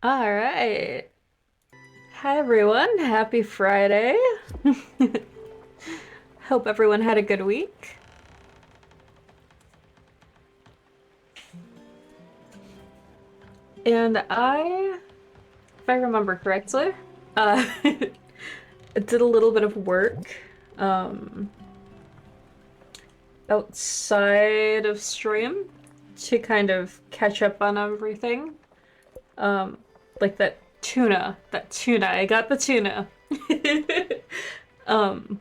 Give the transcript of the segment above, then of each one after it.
All right. Hi, everyone. Happy Friday. Hope everyone had a good week. And if I remember correctly, did a little bit of work um, outside of stream to kind of catch up on everything. Um, like that tuna. I got the tuna. um,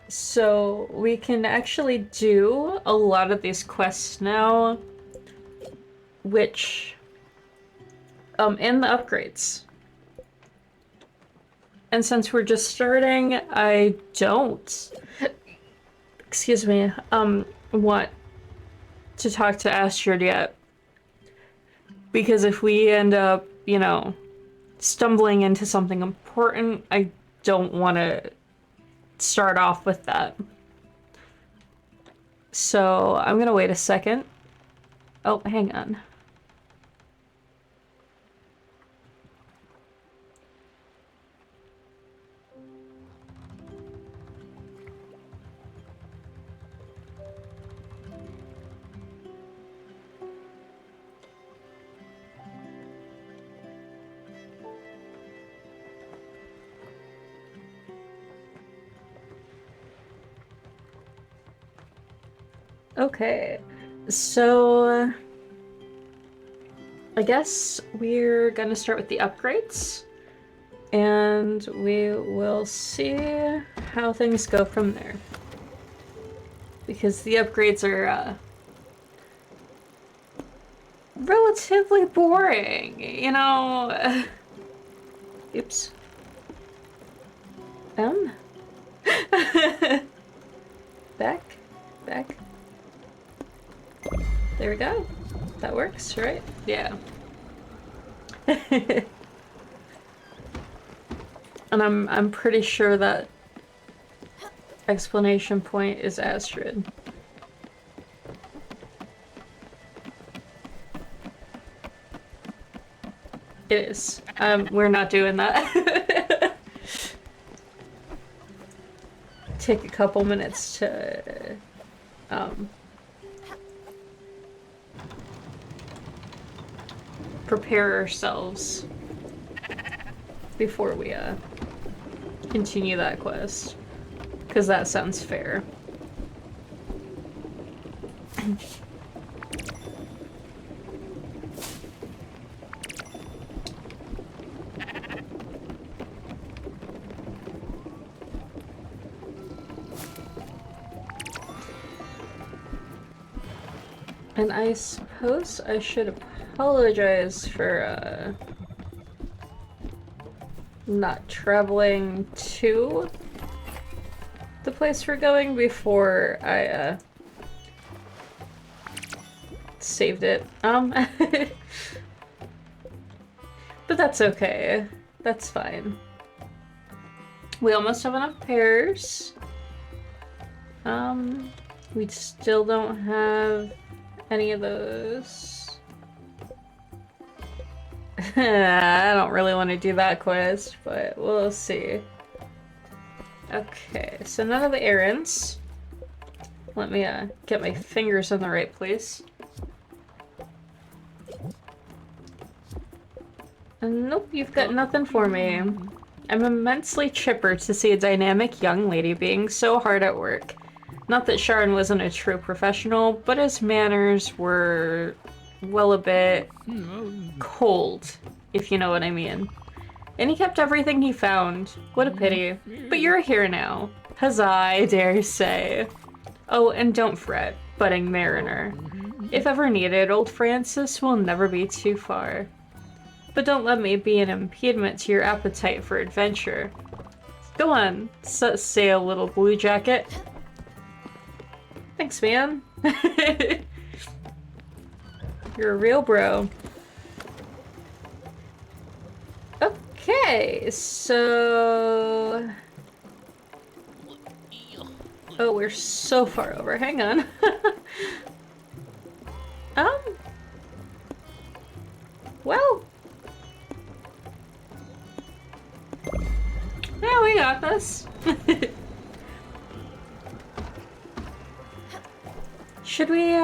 So we can actually do a lot of these quests now, which, and the upgrades. And since we're just starting, I don't, excuse me, want to talk to Astrid yet. Because if we end up, stumbling into something important, I don't want to start off with that. So I'm gonna wait a second. Oh, hang on. Okay, so I guess we're gonna start with the upgrades, and we will see how things go from there. Because the upgrades are relatively boring, Oops. Um. Back. Back. There we go. That works, right? Yeah. And I'm pretty sure that explanation point is Astrid. It is. We're not doing that. Take a couple minutes to prepare ourselves before we continue that quest, because that sounds fair. And I suppose I should apologize for not traveling to the place we're going before I saved it. But that's okay. That's fine. We almost have enough pairs. We still don't have any of those. I don't really want to do that quest, but we'll see. Okay, so none of the errands. Let me get my fingers in the right place. Nope, you've got nothing for me. I'm immensely chipper to see a dynamic young lady being so hard at work. Not that Sharon wasn't a true professional, but his manners were, well, a bit cold, if you know what I mean. And he kept everything he found. What a pity. But you're here now. Huzzah, I dare say. Oh, and don't fret, budding mariner. If ever needed, old Francis will never be too far. But don't let me be an impediment to your appetite for adventure. Go on, sail, little blue jacket. Thanks, man. You're a real bro. Okay, so... Oh, we're so far over. Hang on. Um, Yeah, we got this. Should we,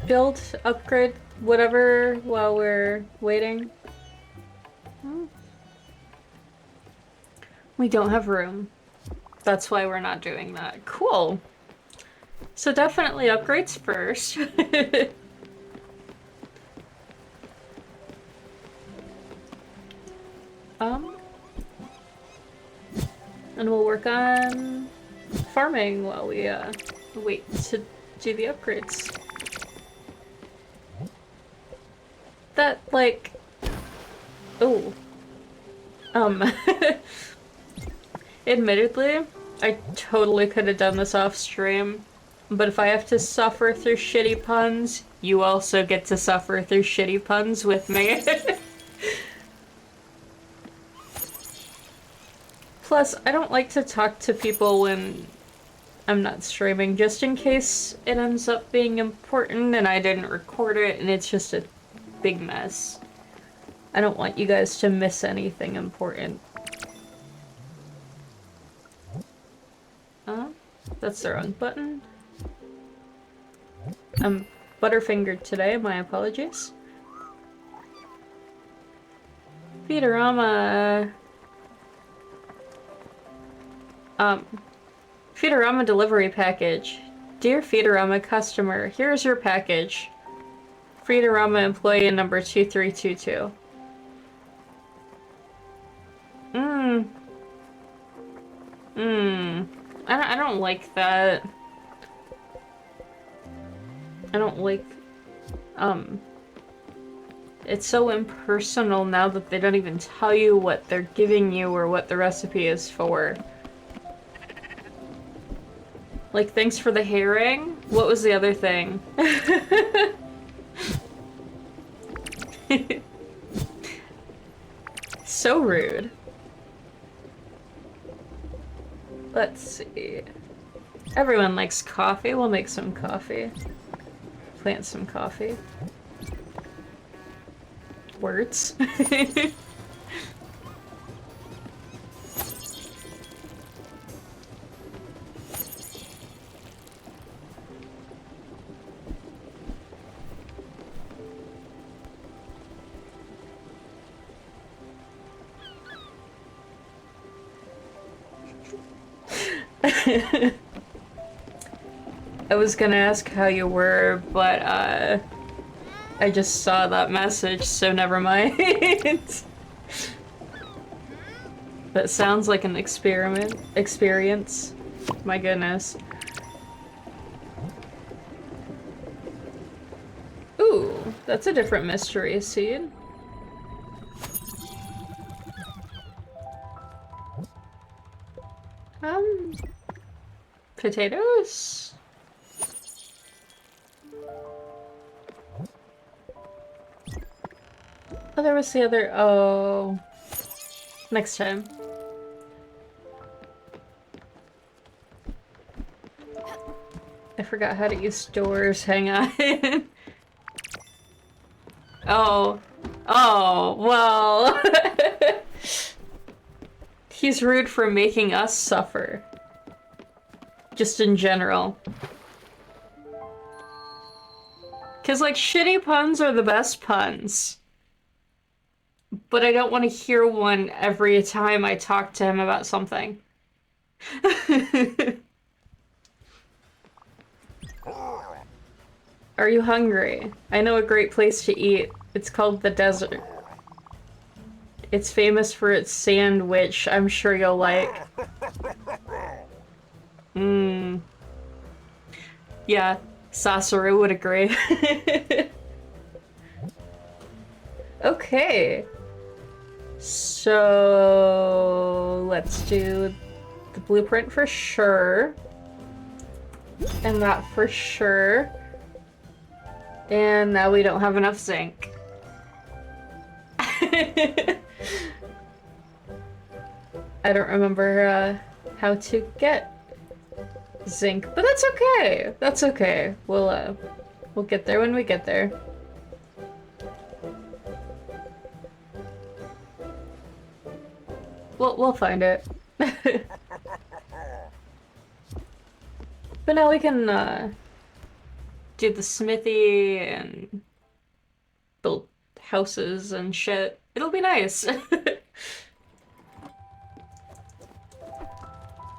build, upgrade, whatever while we're waiting? Hmm. We don't have room. That's why we're not doing that. Cool. So definitely upgrades first. And we'll work on farming while we, wait to do the upgrades. That, like... Oh. Admittedly, I totally could have done this off stream, but if I have to suffer through shitty puns, you also get to suffer through shitty puns with me. Plus, I don't like to talk to people when I'm not streaming, just in case it ends up being important and I didn't record it and it's just a big mess. I don't want you guys to miss anything important. That's the wrong button. I'm butterfingered today, my apologies. Feedorama... Feedorama delivery package. Dear Feedorama customer, here's your package. Feedorama employee number 2322. I don't like that. I don't like, it's so impersonal now that they don't even tell you what they're giving you or what the recipe is for. Like, thanks for the herring? What was the other thing? So rude. Let's see. Everyone likes coffee. We'll make some coffee. Plant some coffee. Words. I was gonna ask how you were, but I just saw that message, so never mind. That sounds like an experience. My goodness. Ooh, that's a different mystery seed. Potatoes? Oh, there was the other- oh. Next time. I forgot how to use doors, hang on. Oh. Oh, well. He's rude for making us suffer. Just in general. Cause like, shitty puns are the best puns. But I don't want to hear one every time I talk to him about something. Are you hungry? I know a great place to eat. It's called the desert. It's famous for its sandwich. I'm sure you'll like. Yeah, Sasori would agree. Okay. So let's do the blueprint for sure. And that for sure. And now we don't have enough zinc. I don't remember how to get zinc, but that's okay. That's okay. We'll get there when we get there. We'll find it. But now we can do the smithy and build houses and shit. It'll be nice.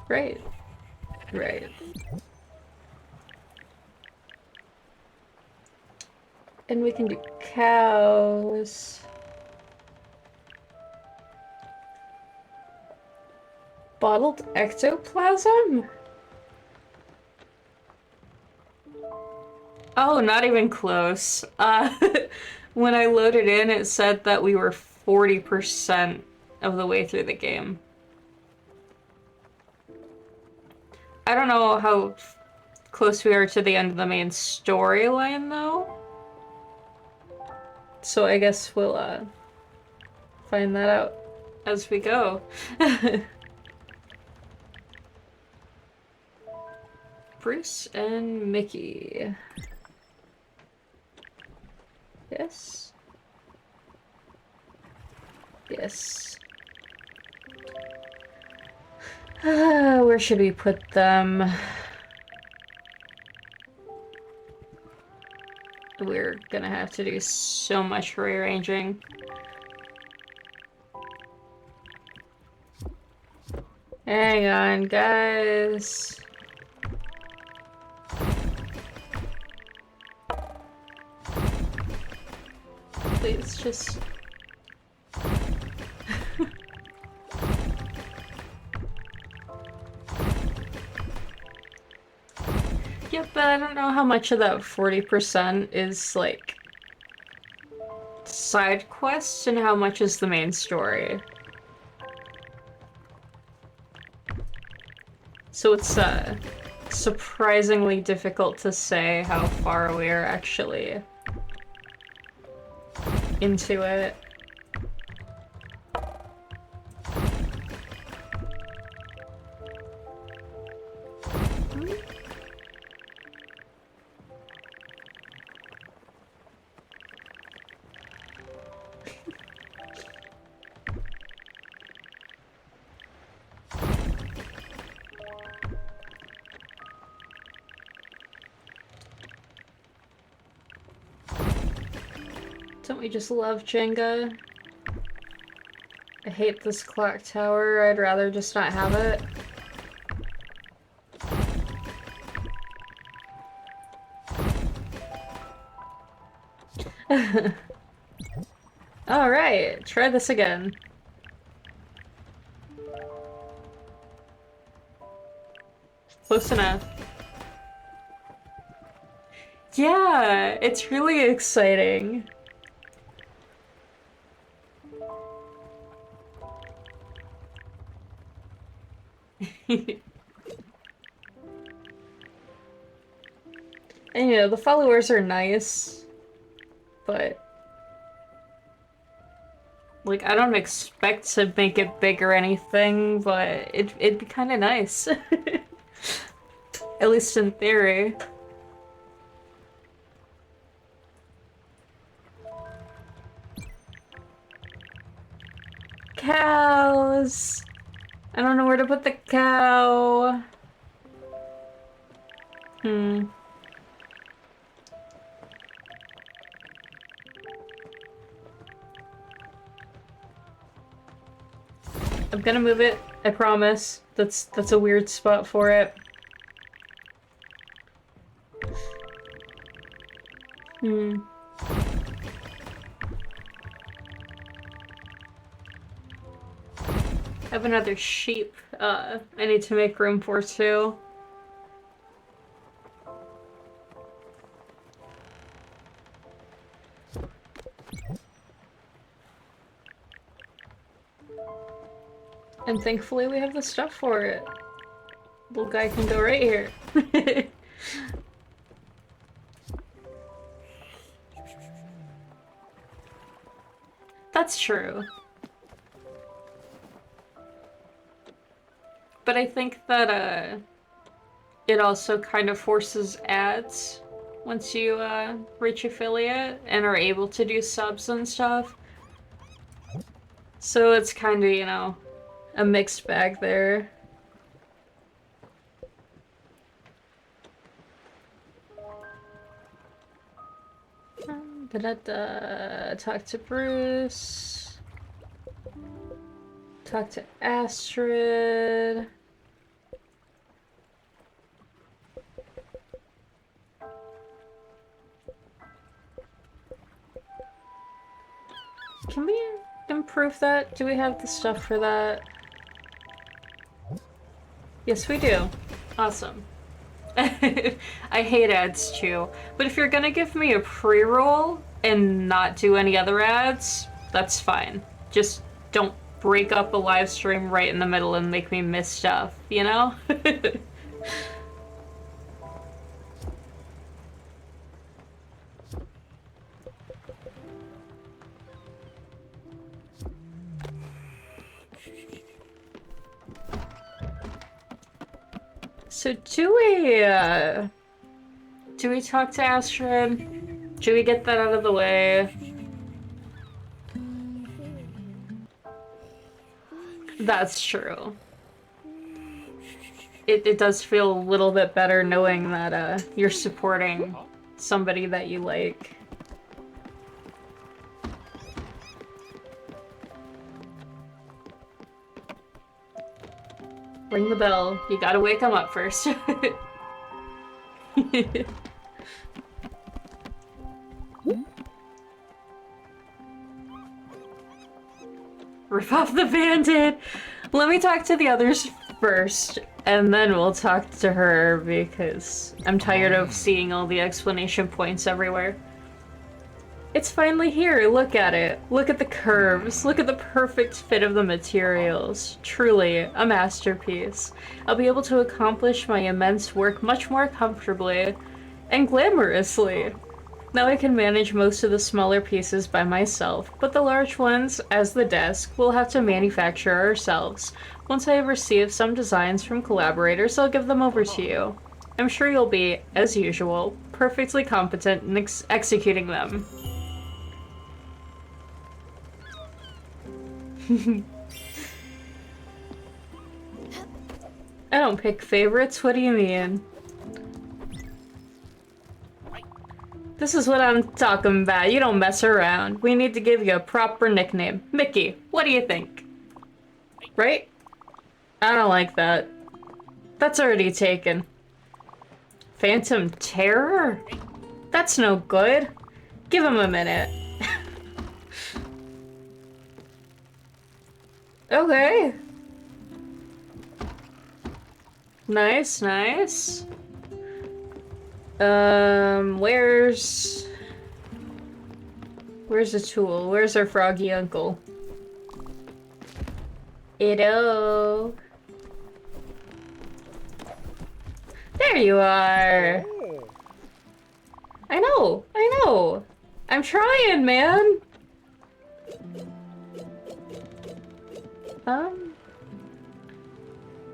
Right. Right. And we can do cows. Bottled ectoplasm? Oh, not even close. When I loaded in, it said that we were 40% of the way through the game. I don't know how close we are to the end of the main storyline, though. So I guess we'll, find that out as we go. Bruce and Mickey. Yes. Yes. Where should we put them? We're gonna have to do so much rearranging. Hang on, guys. Please, just... Yeah, but I don't know how much of that 40% is, like, side quests and how much is the main story. So it's, surprisingly difficult to say how far we are actually into it. Don't we just love Jenga? I hate this clock tower. I'd rather just not have it. Alright, try this again. Close enough. Yeah, it's really exciting. And you know, the followers are nice, but like I don't expect to make it big or anything, but it'd be kind of nice. At least in theory. Cows! I don't know where to put the cow. Hmm. I'm gonna move it, I promise. That's a weird spot for it. Hmm. I have another sheep, I need to make room for too. And thankfully we have the stuff for it. Little guy can go right here. That's true. But I think that, it also kind of forces ads once you, reach affiliate and are able to do subs and stuff. So it's kind of, you know, a mixed bag there. Da-da-da. Talk to Bruce. Talk to Astrid. Can we improve that? Do we have the stuff for that? Yes, we do. Awesome. I hate ads too, but if you're gonna give me a pre-roll and not do any other ads, that's fine. Just don't break up a live stream right in the middle and make me miss stuff, you know? So do we talk to Astrid? Do we get that out of the way? That's true. It does feel a little bit better knowing that you're supporting somebody that you like. Ring the bell. You gotta wake him up first. Rip off the Band-Aid! Let me talk to the others first, and then we'll talk to her, because I'm tired of seeing all the explanation points everywhere. It's finally here, look at it. Look at the curves, look at the perfect fit of the materials. Truly, a masterpiece. I'll be able to accomplish my immense work much more comfortably and glamorously. Now I can manage most of the smaller pieces by myself, but the large ones, as the desk, we'll have to manufacture ourselves. Once I have received some designs from collaborators, I'll give them over to you. I'm sure you'll be, as usual, perfectly competent in executing them. I don't pick favorites, what do you mean? This is what I'm talking about, you don't mess around. We need to give you a proper nickname. Mickey, what do you think? Right? I don't like that. That's already taken. Phantom Terror? That's no good. Give him a minute. Okay. Nice, nice. Where's the tool? Where's our froggy uncle? Edo. There you are. I know, I know. I'm trying, man.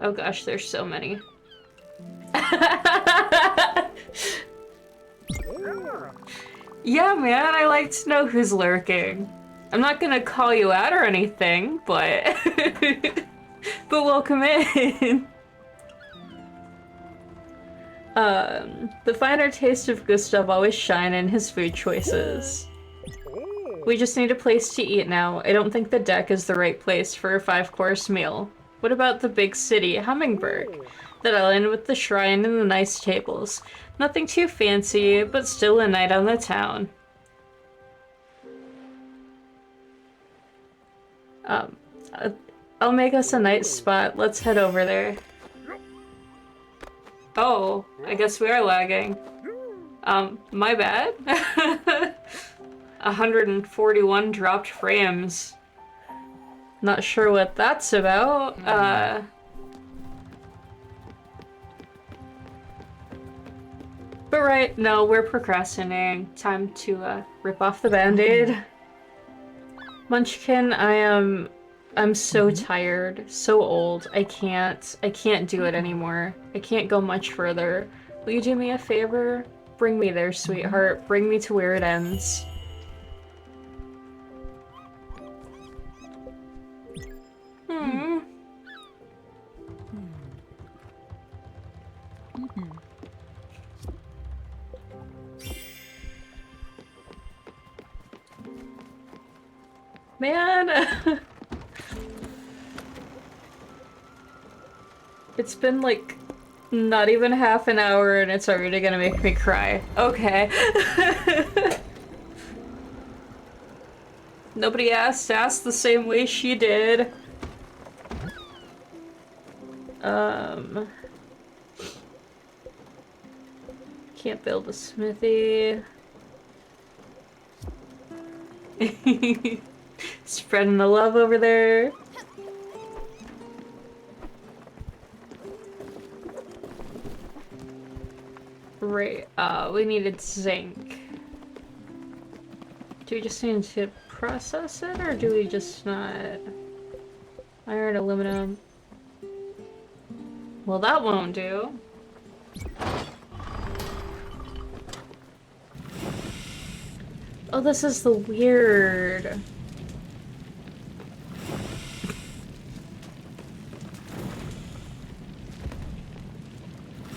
Oh gosh, there's so many. Yeah, man, I like to know who's lurking. I'm not gonna call you out or anything, but... but welcome in. The finer taste of Gustav always shine in his food choices. We just need a place to eat now. I don't think the deck is the right place for a 5-course meal. What about the big city, Hummingbird? That island with the shrine and the nice tables. Nothing too fancy, but still a night on the town. I'll make us a nice spot. Let's head over there. Oh, I guess we are lagging. My bad. 141 dropped frames. Not sure what that's about. But right, no, we're procrastinating. Time to rip off the Band-Aid. Munchkin, I'm so tired, so old. I can't do it anymore. I can't go much further. Will you do me a favor? Bring me there, sweetheart. Bring me to where it ends. Man! It's been like not even half an hour and it's already gonna make me cry. Okay. Nobody asked the same way she did. Can't build a smithy. Spreading the love over there. Right, we needed zinc. Do we just need to process it, or do we just not? Iron, aluminum. Well, that won't do. Oh, this is the weird.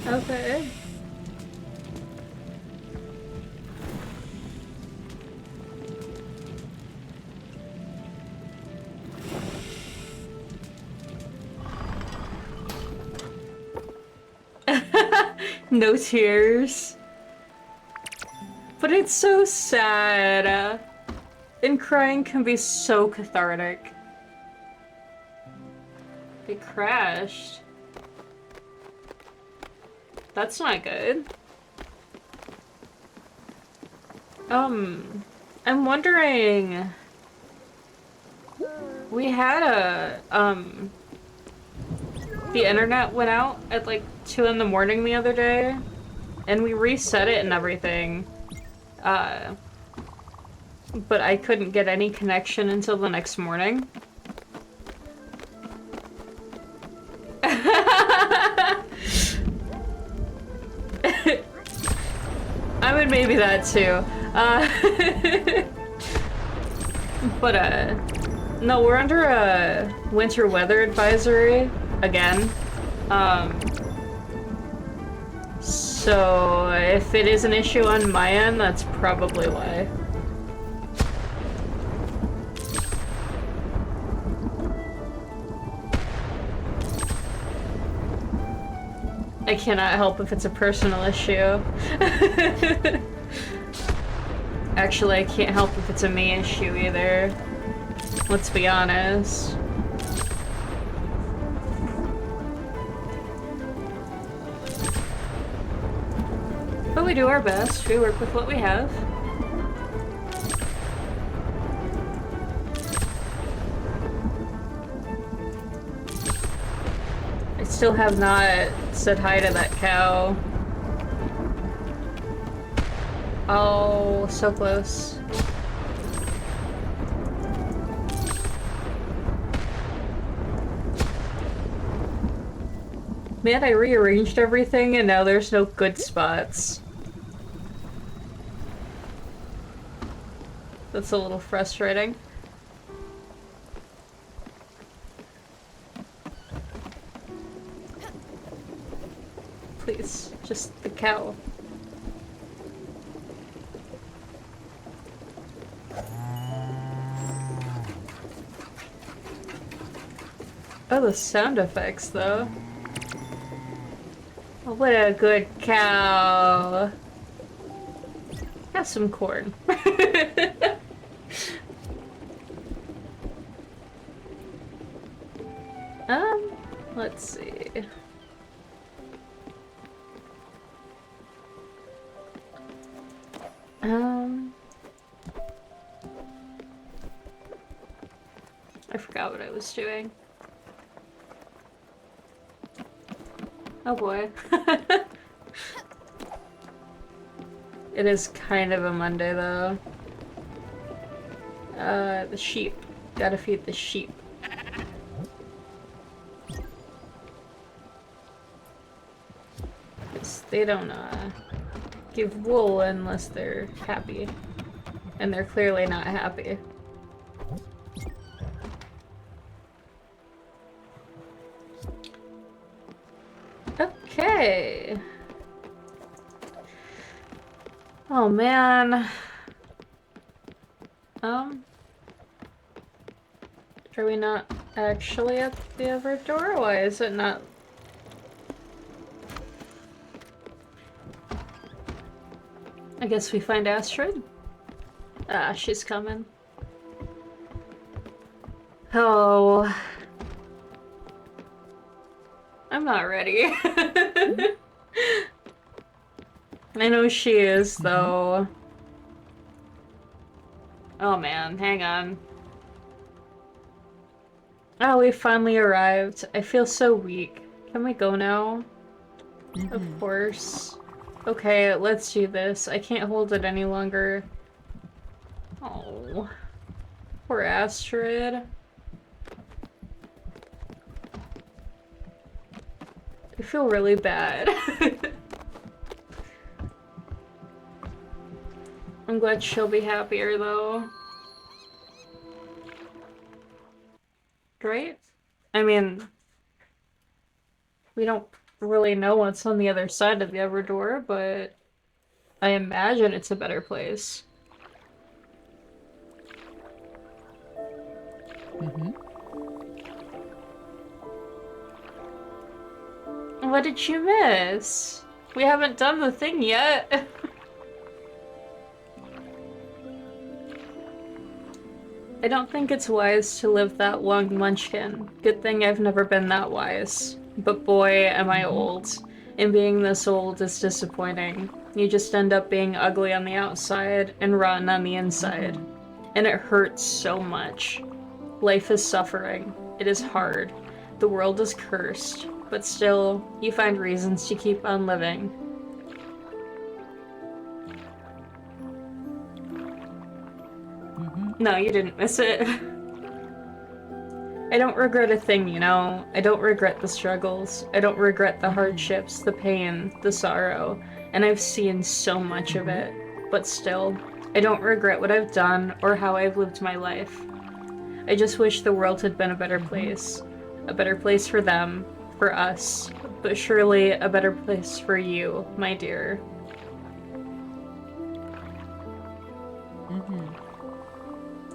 Okay. No tears. But it's so sad. And crying can be so cathartic. It crashed. That's not good. I'm wondering... We had the internet went out at like 2 in the morning the other day, and we reset it and everything. But I couldn't get any connection until the next morning. I mean, maybe that too. But, no, we're under a winter weather advisory again. So if it is an issue on my end, that's probably why. I cannot help if it's a personal issue. Actually, I can't help if it's a me issue either. Let's be honest. But we do our best. We work with what we have. I still have not said hi to that cow. Oh, so close. Man, I rearranged everything and now there's no good spots. That's a little frustrating. Please, just the cow. Oh, the sound effects, though. Oh, what a good cow. Have some corn. Let's see. I forgot what I was doing. Oh boy. It is kind of a Monday though. The sheep. Gotta feed the sheep. They don't give wool unless they're happy. And they're clearly not happy. Okay. Oh man. Are we not actually at the other door? Why is it not? I guess we find Astrid. Ah, she's coming. Oh. I'm not ready. I know she is, though. Oh man, hang on. Oh, we finally arrived. I feel so weak. Can we go now? Of course. Okay, let's do this. I can't hold it any longer. Oh. Poor Astrid. I feel really bad. I'm glad she'll be happier, though. Right? I mean, we don't really know what's on the other side of the other door, but I imagine it's a better place. What did you miss? We haven't done the thing yet. I don't think it's wise to live that long, Munchkin. Good thing I've never been that wise. But boy, am I old. And being this old is disappointing. You just end up being ugly on the outside and rotten on the inside. And it hurts so much. Life is suffering. It is hard. The world is cursed. But still, you find reasons to keep on living. No, you didn't miss it. I don't regret a thing, you know? I don't regret the struggles. I don't regret the hardships, the pain, the sorrow. And I've seen so much of it. But still, I don't regret what I've done or how I've lived my life. I just wish the world had been a better place. A better place for them, for us, but surely a better place for you, my dear.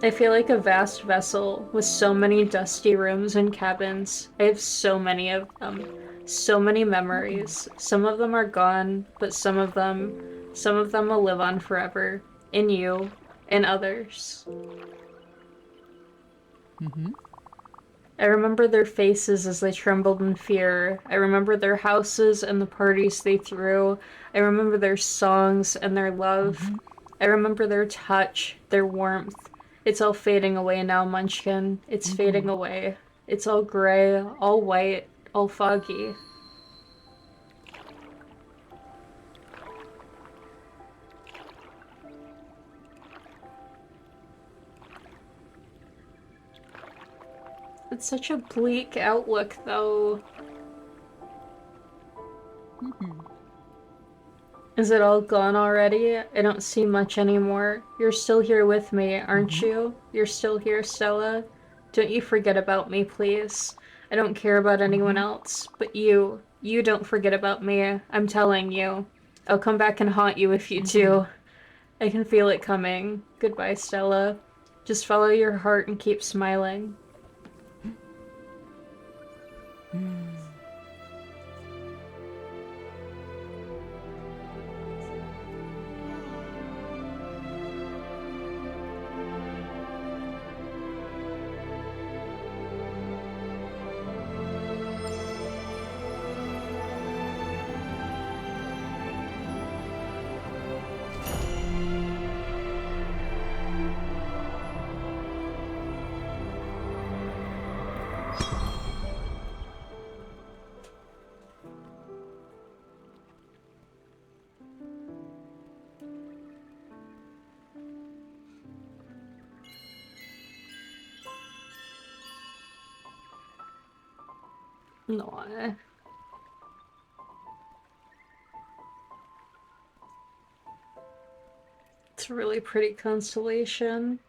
I feel like a vast vessel with so many dusty rooms and cabins. I have so many of them. So many memories. Some of them are gone, but some of them will live on forever. In you, in others. I remember their faces as they trembled in fear. I remember their houses and the parties they threw. I remember their songs and their love. I remember their touch, their warmth. It's all fading away now, Munchkin. It's fading away. It's all gray, all white, all foggy. It's such a bleak outlook, though. Is it all gone already? I don't see much anymore. You're still here with me, aren't you? You're still here, Stella? Don't you forget about me, please. I don't care about anyone else, but you don't forget about me. I'm telling you. I'll come back and haunt you if you do. I can feel it coming. Goodbye, Stella. Just follow your heart and keep smiling. No. It's a really pretty constellation.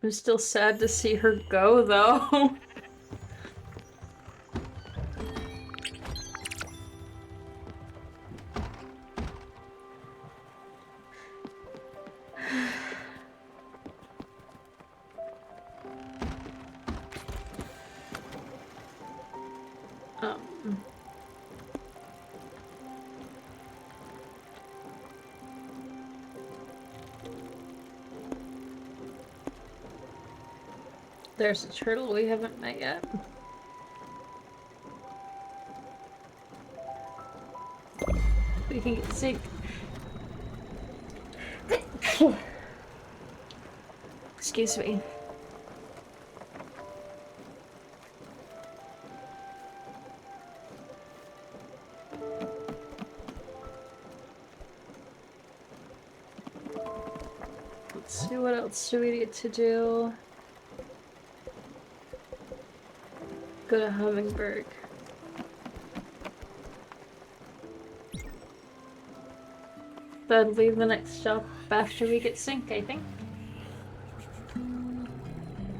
I'm still sad to see her go, though. Um, there's a turtle we haven't met yet. We can get sick. Excuse me. Let's see, what else do we need to do? Go to Hummingbird. Then leave the next stop after we get sync, I think.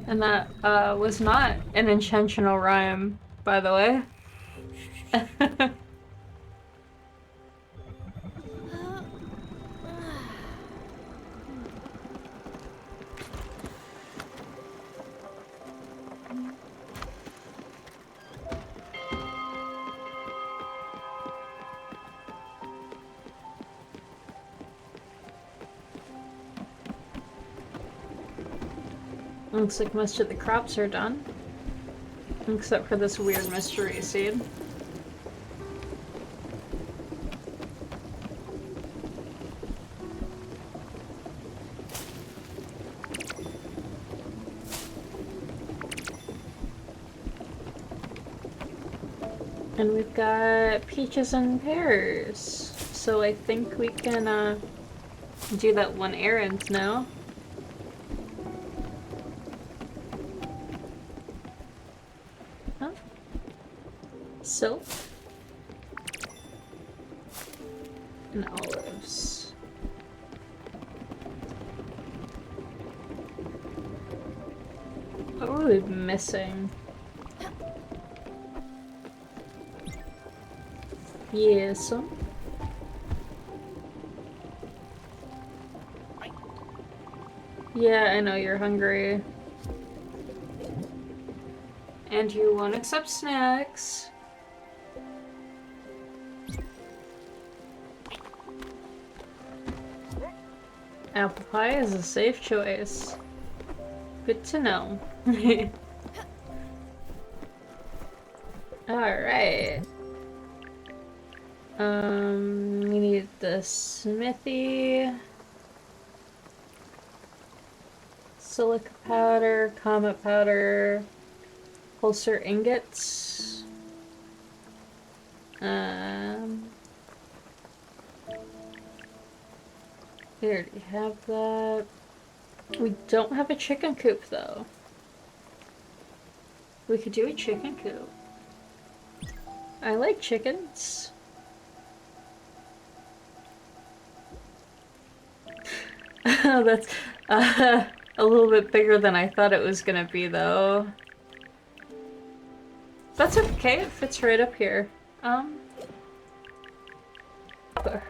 And that was not an intentional rhyme, by the way. Looks like most of the crops are done. Except for this weird mystery seed. And we've got peaches and pears. So I think we can do that one errand now. Silk and olives. What were we missing? Yes. Yeah, I know you're hungry. And you won't accept snacks. Apple pie is a safe choice. Good to know. Alright. We need the smithy. Silica powder, comet powder, pulsar ingots. We already have that. We don't have a chicken coop though. We could do a chicken coop. I like chickens. That's a little bit bigger than I thought it was gonna be though. That's okay, it fits right up here.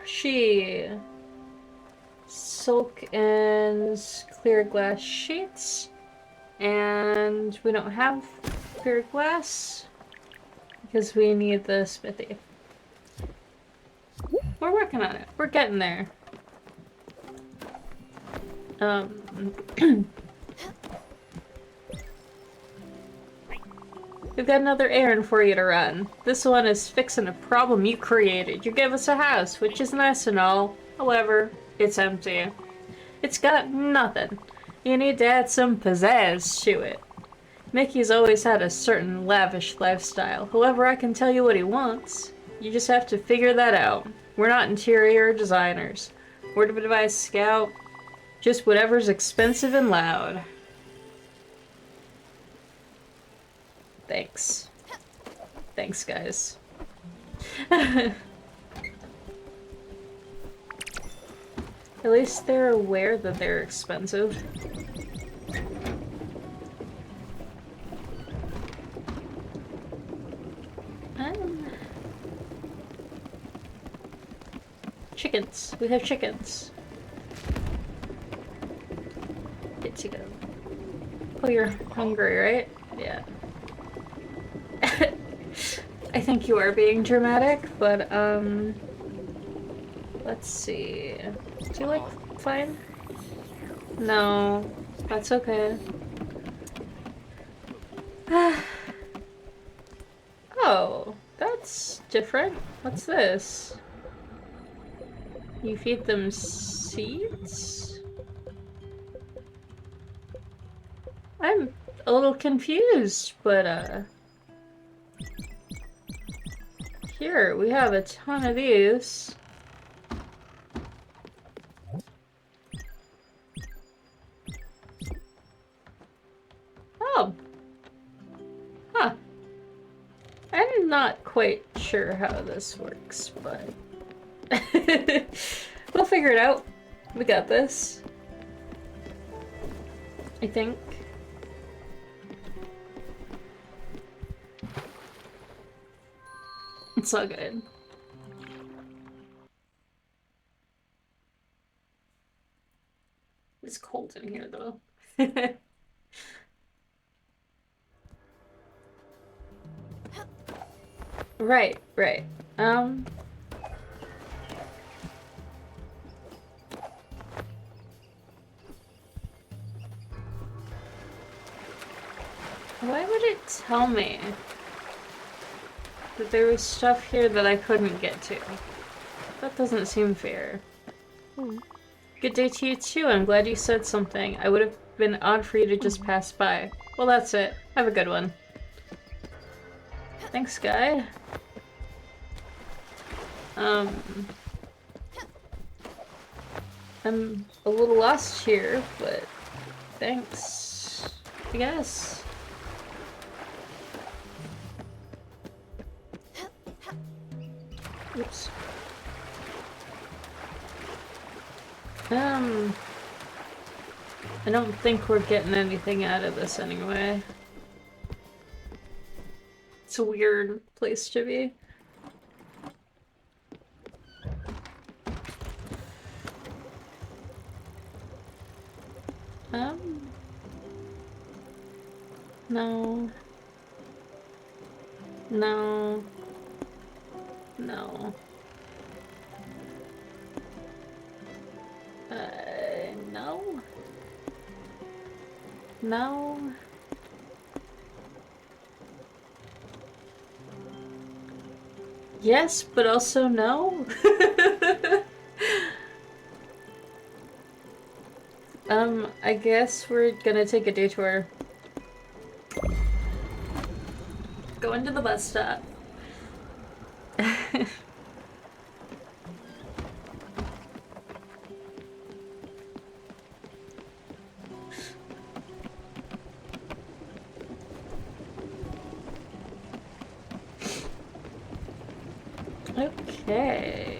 She silk and clear glass sheets, and we don't have clear glass because we need the smithy. We're working on it. We're getting there. We've got another errand for you to run. This one is fixing a problem you created. You gave us a house, which is nice and all. However, it's empty. It's got nothing. You need to add some pizzazz to it. Mickey's always had a certain lavish lifestyle. However, I can tell you what he wants. You just have to figure that out. We're not interior designers. Word of advice, Scout. Just whatever's expensive and loud. Thanks. Thanks, guys. At least they're aware that they're expensive. Chickens. We have chickens. Get to go. Oh, you're hungry, right? Yeah. I think you are being dramatic, but, let's see. Do you like fine? No, that's okay. Oh, that's different. What's this? You feed them seeds? I'm a little confused, but, here, we have a ton of these. Oh. Huh. I'm not quite sure how this works, but... we'll figure it out. We got this. I think. It's all good. It's cold in here, though. Right, right. Why would it tell me that there was stuff here that I couldn't get to? That doesn't seem fair. Good day to you too. I'm glad you said something. I would have been odd for you to just pass by. Well, that's it. Have a good one. Thanks, guy. I'm a little lost here, but thanks, I guess. Oops. I don't think we're getting anything out of this anyway. It's a weird place to be. No. No. No. No. No. Yes, but also no. I guess we're gonna take a detour. Go into the bus stop. Okay.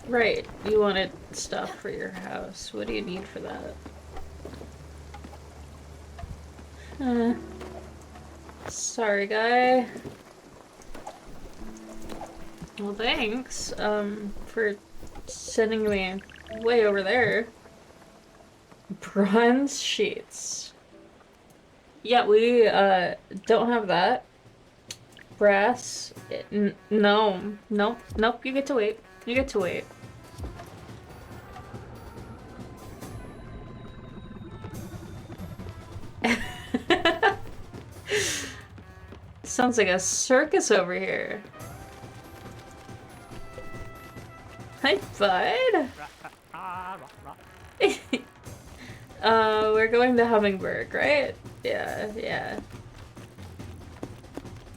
Right, you wanted stuff for your house. What do you need for that? Sorry, guy. Well, thanks, for sending me way over there. Bronze sheets. Yeah, we, don't have that. Brass. No. Nope. Nope, you get to wait. You get to wait. Sounds like a circus over here. Hi, bud. We're going to Hummingbird, right? Yeah, yeah.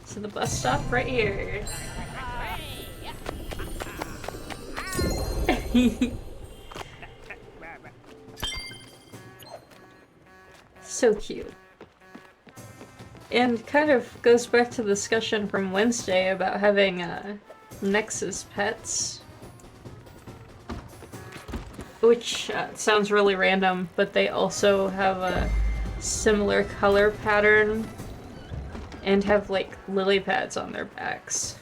So the bus stop right here. So cute. And kind of goes back to the discussion from Wednesday about having Nexus pets. Which sounds really random, but they also have a similar color pattern and have like lily pads on their backs.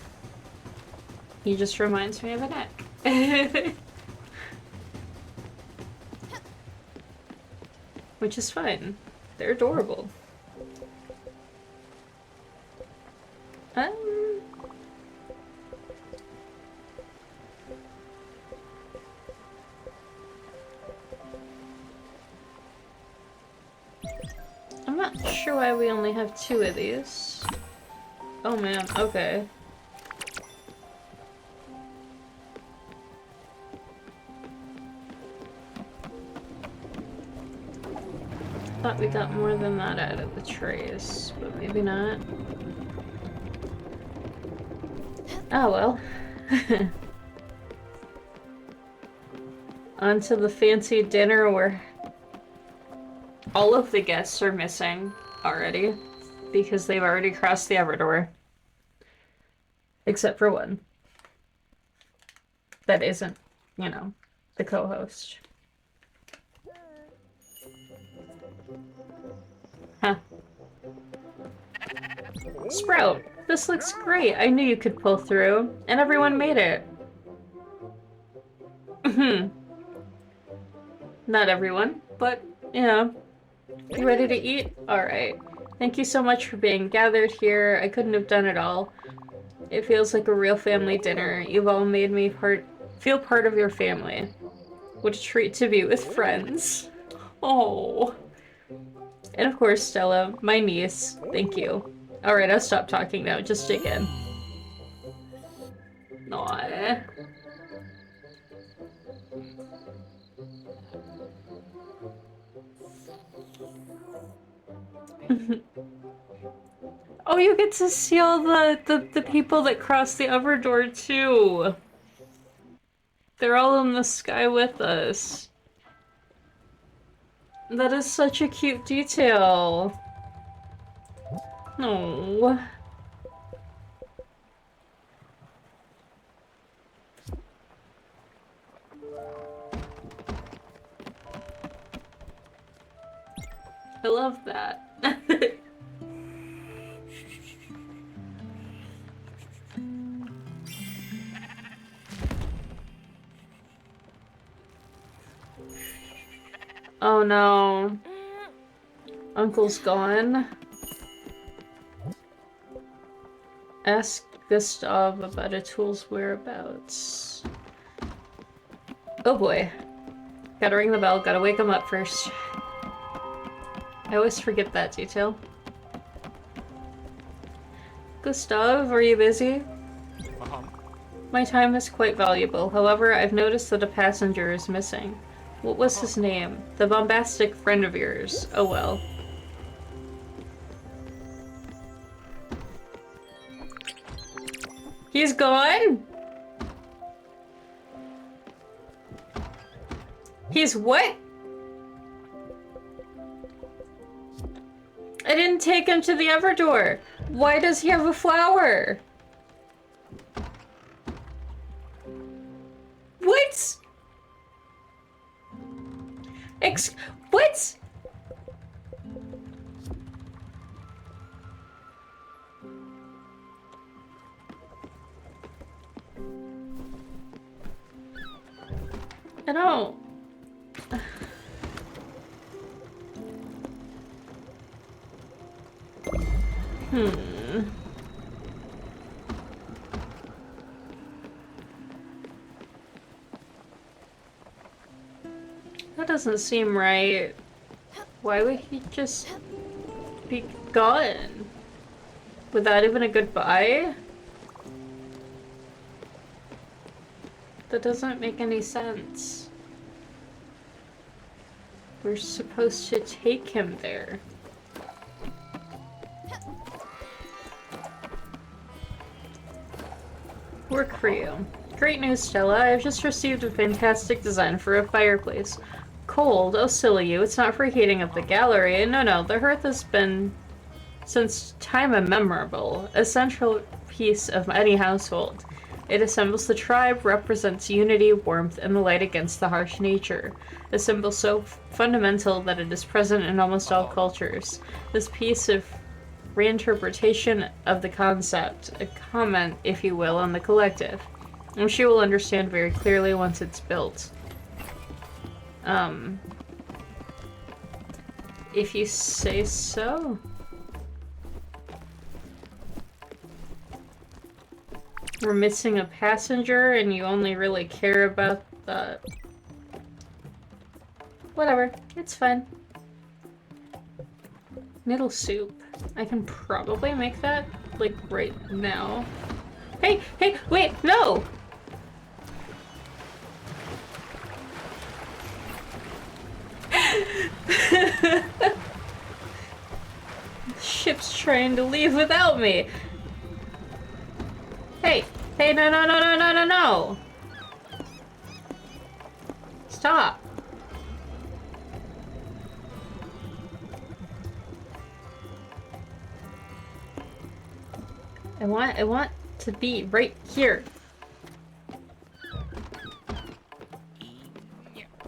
He just reminds me of a neck. Which is fine. They're adorable. I'm not sure why we only have 2 of these. Oh man, okay. Thought we got more than that out of the trays, but maybe not. Oh well. On to the fancy dinner where all of the guests are missing already because they've already crossed the Everdor. Except for one. That isn't, you know, the co-host. Huh. Sprout, this looks great. I knew you could pull through, and everyone made it. Not everyone, but, you know. You ready to eat? Alright. Thank you so much for being gathered here. I couldn't have done it all. It feels like a real family dinner. You've all made me feel part of your family. What a treat to be with friends. Oh. And of course, Stella, my niece. Thank you. Alright, I'll stop talking now. Just dig in. Aww. Oh, you get to see all the people that cross the Everdor too. They're all in the sky with us. That is such a cute detail. Oh. I love that. Oh no. Uncle's gone. Ask Gustav about a tool's whereabouts. Oh boy. Gotta ring the bell, gotta wake him up first. I always forget that detail. Gustav, are you busy? My time is quite valuable. However, I've noticed that a passenger is missing. What was his name? The bombastic friend of yours. Oh well. He's gone? He's what? I didn't take him to the Everdor. Why does he have a flower? What? What? I don't. That doesn't seem right. Why would he just be gone? Without even a goodbye? That doesn't make any sense. We're supposed to take him there. Work for you. Great news, Stella. I've just received a fantastic design for a fireplace. Cold? Oh, silly you. It's not for heating up the gallery. No, the hearth has been, since time immemorable, a central piece of any household. It assembles the tribe, represents unity, warmth, and the light against the harsh nature. A symbol so fundamental that it is present in almost all cultures. This piece of reinterpretation of the concept, a comment, if you will, on the collective. And she will understand very clearly once it's built. If you say so. We're missing a passenger and you only really care about the... Whatever, it's fine. Noodle soup. I can probably make that, like, right now. Hey! Hey! Wait! No! The ship's trying to leave without me! Hey! Hey, no, no, no, no, no, no, no! Stop! I want to be right here.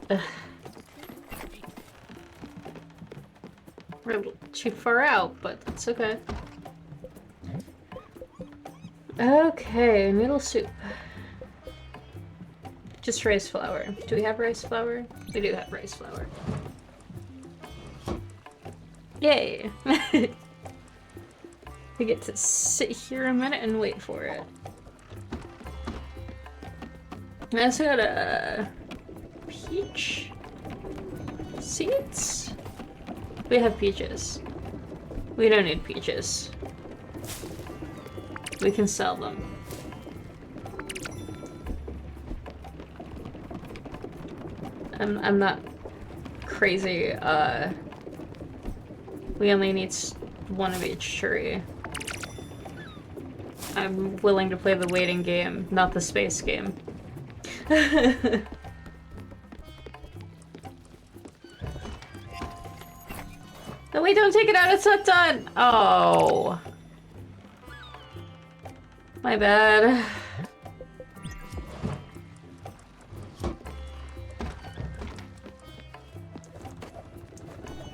Ugh. We're a little too far out, but that's okay. Okay, noodle soup. Just rice flour. Do we have rice flour? We do have rice flour. Yay! We get to sit here a minute and wait for it. I also got a peach seeds? We have peaches. We don't need peaches. We can sell them. I'm not crazy. We only need one of each tree. I'm willing to play the waiting game, not the space game. No, wait, don't take it out, it's not done! Oh. My bad.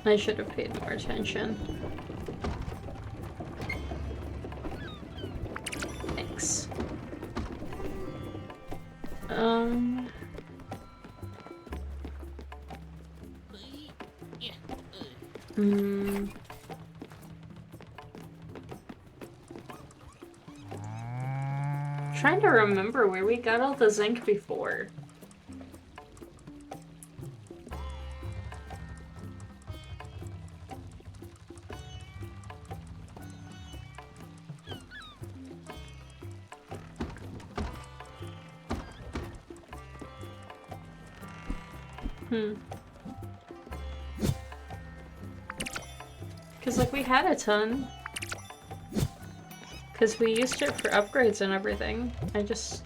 I should have paid more attention. Thanks. Trying to remember where we got all the zinc before. Because, like, we had a ton. Because we used it for upgrades and everything. I just...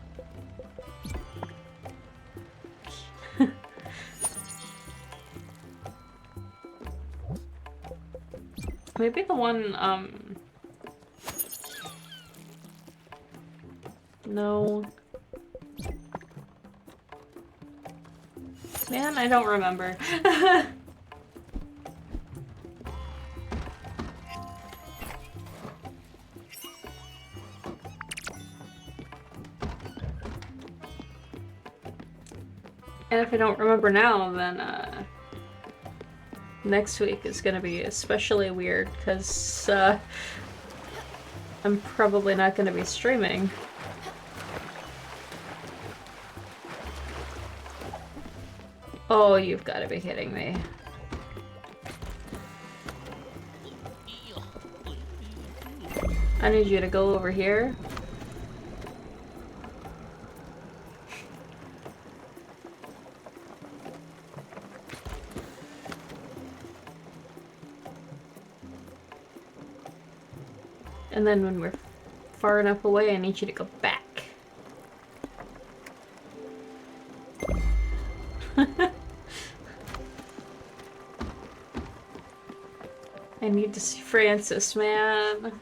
Maybe the one, No. Man, I don't remember. And if I don't remember now, then, next week is gonna be especially weird, because, I'm probably not gonna be streaming. Oh, you've gotta be kidding me. I need you to go over here. And then when we're far enough away, I need you to go back. I need to see Francis, man.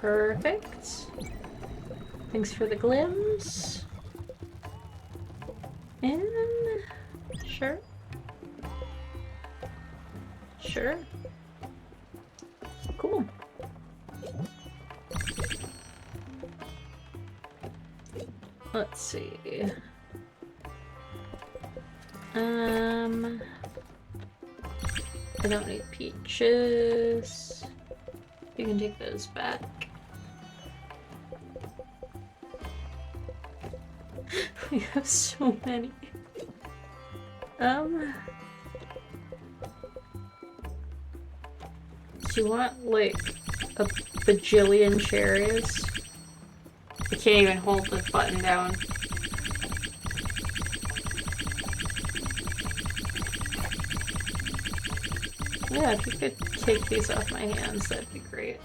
Perfect. Thanks for the glims. And... sure. Sure. Cool. Let's see. I don't need peaches. You can take those back. We have so many. Do you want, like, a bajillion cherries? I can't even hold the button down. Yeah, if you could take these off my hands, that'd be great.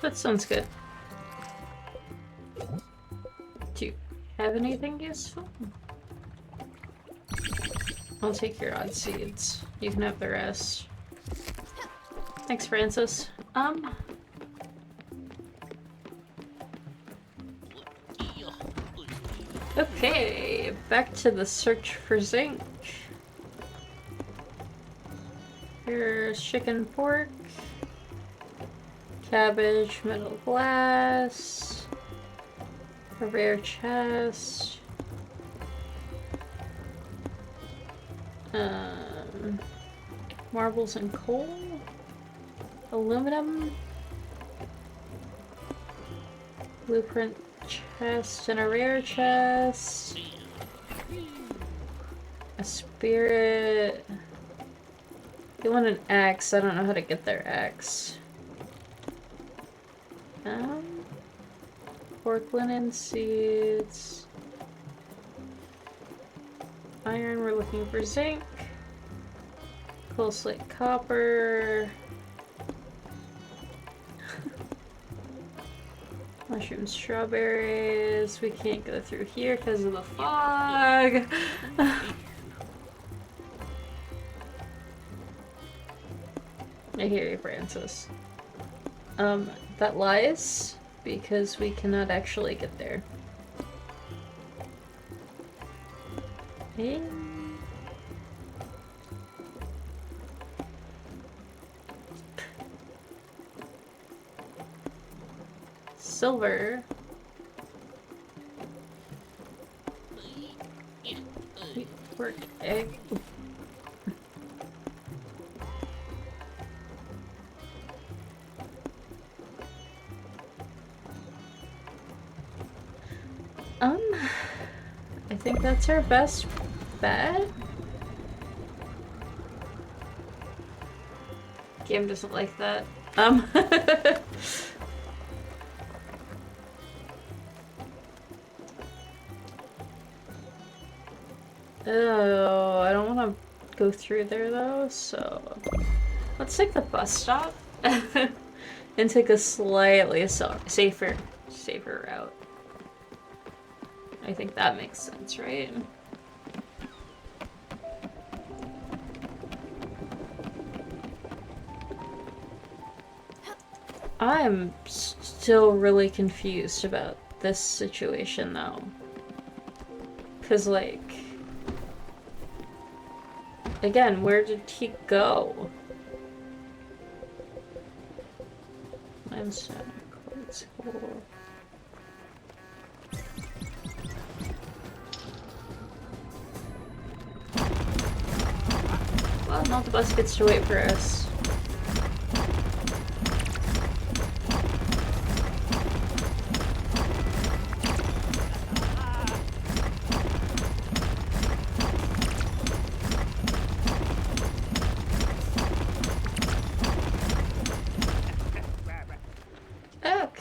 That sounds good. Do you have anything useful? I'll take your odd seeds. You can have the rest. Thanks, Francis. Okay, back to the search for zinc. Here's chicken, pork, cabbage, metal glass, a rare chest, marbles and coal, aluminum, blueprint chest and a rare chest, a spirit. You want an axe? I don't know how to get their axe. Pork, linen, seeds, iron. We're looking for zinc, coal, slate, copper. Mushrooms, strawberries. We can't go through here because of the fog. I hear you, Francis. That lies because we cannot actually get there. Hey. Silver. Work egg. I think that's our best bet. Game doesn't like that. Oh, I don't want to go through there though, so let's take the bus stop and take a slightly safer route. I think that makes sense, right? I'm still really confused about this situation though. 'Cause like, again, where did he go? Limestone, quartz, coal. Well, now the bus gets to wait for us.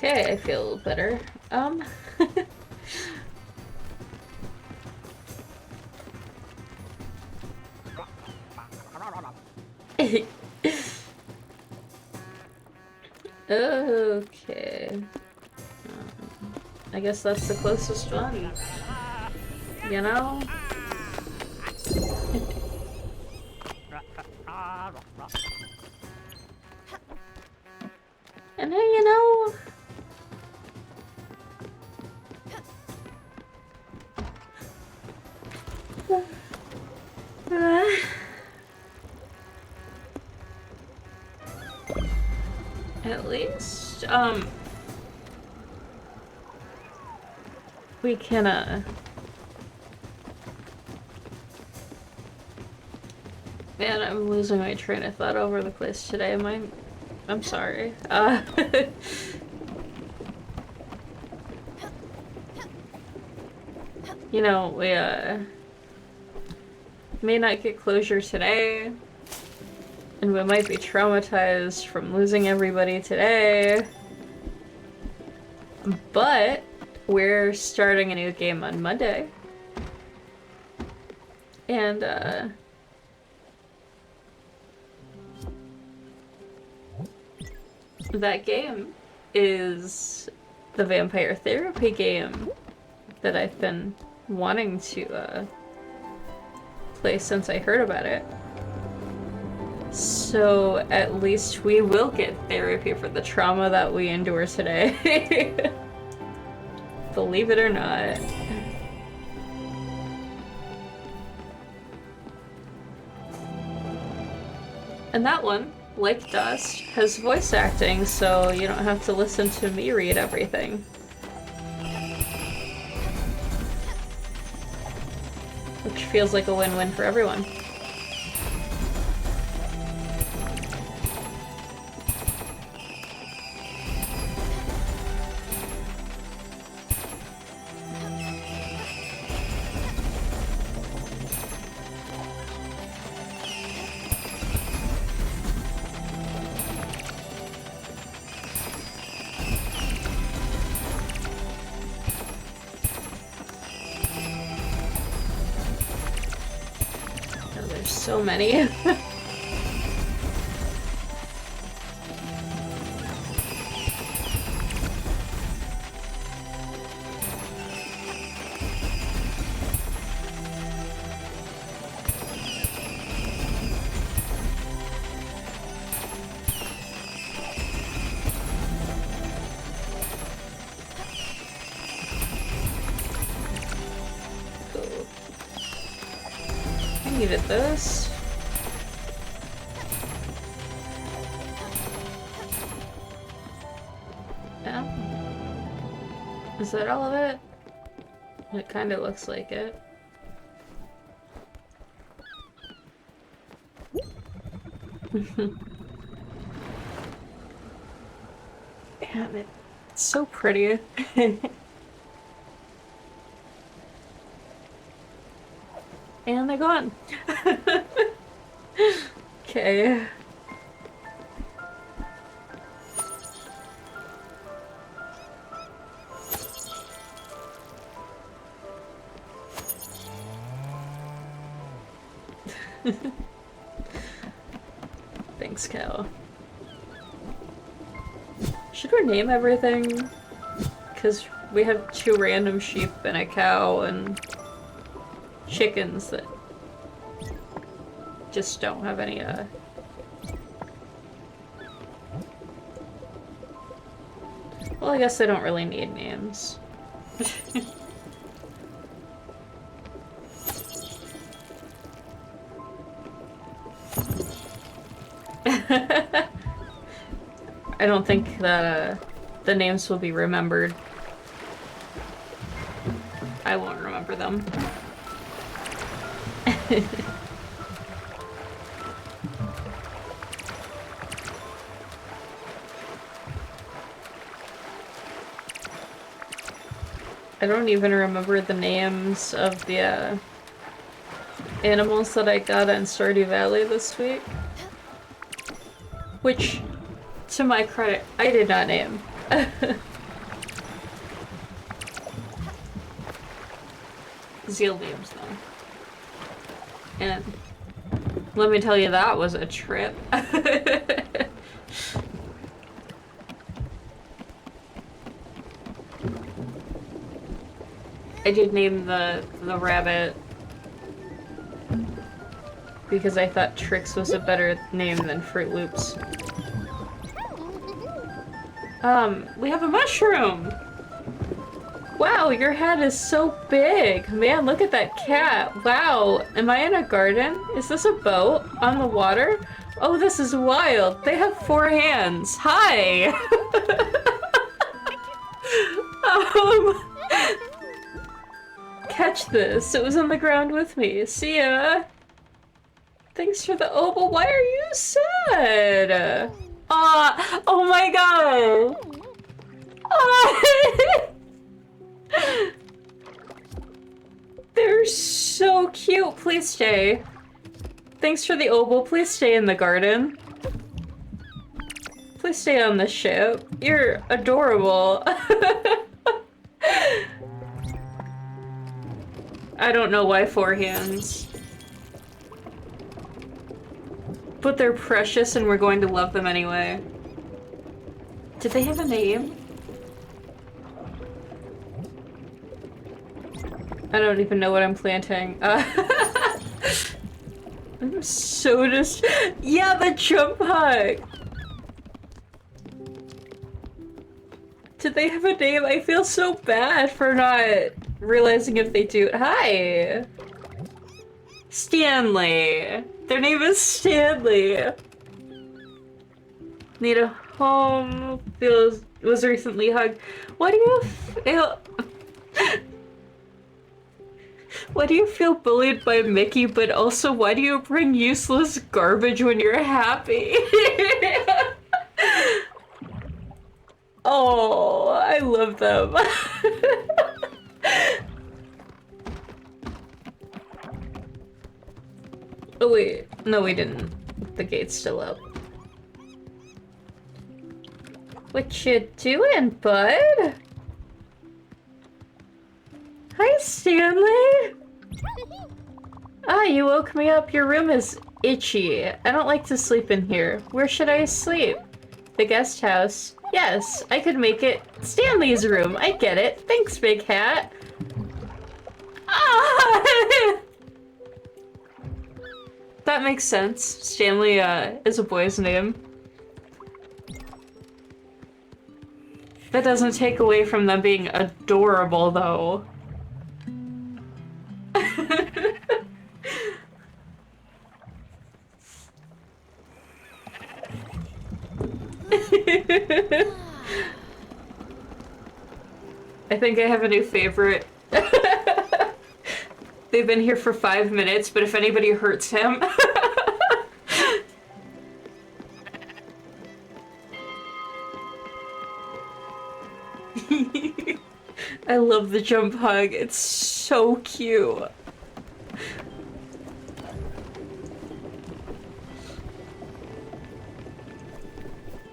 Okay, I feel a little better. Okay. I guess that's the closest one. You know? And then, you know... At least, we can, Man, I'm losing my train of thought over the place today. I'm sorry. You know, we, may not get closure today, and we might be traumatized from losing everybody today, but we're starting a new game on Monday, and, that game is the vampire therapy game that I've been wanting to, play since I heard about it. So at least we will get therapy for the trauma that we endure today. Believe it or not. And that one, like Dust, has voice acting, so you don't have to listen to me read everything. Which feels like a win-win for everyone. So many. Cool. I needed this. Is that all of it? It kind of looks like it. Damn it. It's so pretty. And they're gone. Okay. Thanks, cow. Should we name everything? Because we have 2 random sheep and a cow and chickens that just don't have any, Well, I guess they don't really need names. I don't think that the names will be remembered. I won't remember them. I don't even remember the names of the animals that I got in Stardew Valley this week. Which, to my credit, I did not name. Zeal names them. And let me tell you, that was a trip. I did name the rabbit because I thought Trix was a better name than Fruit Loops. We have a mushroom! Wow, your head is so big! Man, look at that cat! Wow, am I in a garden? Is this a boat on the water? Oh, this is wild. They have 4 hands. Hi! Catch this. It was on the ground with me. See ya. Thanks for the opal. Why are you sad? Oh my god. They're so cute. Please stay. Thanks for the opal. Please stay in the garden. Please stay on the ship. You're adorable. I don't know why 4 hands. But they're precious and we're going to love them anyway. Did they have a name? I don't even know what I'm planting. I'm so yeah, the jump hug! Did they have a name? I feel so bad for not realizing if they do. Hi! Stanley! Their name is Stanley! Need a home, was recently hugged. Why do you feel... Why do you feel bullied by Mickey, but also why do you bring useless garbage when you're happy? Oh, I love them. Oh wait, no we didn't. The gate's still up. What you doing, bud? Hi, Stanley! Ah, you woke me up. Your room is itchy. I don't like to sleep in here. Where should I sleep? The guest house. Yes, I could make it Stanley's room. I get it. Thanks, Big Hat. Ah! That makes sense. Stanley, is a boy's name. That doesn't take away from them being adorable, though. I think I have a new favorite. They've been here for 5 minutes, but if anybody hurts him... I love the jump hug. It's so cute.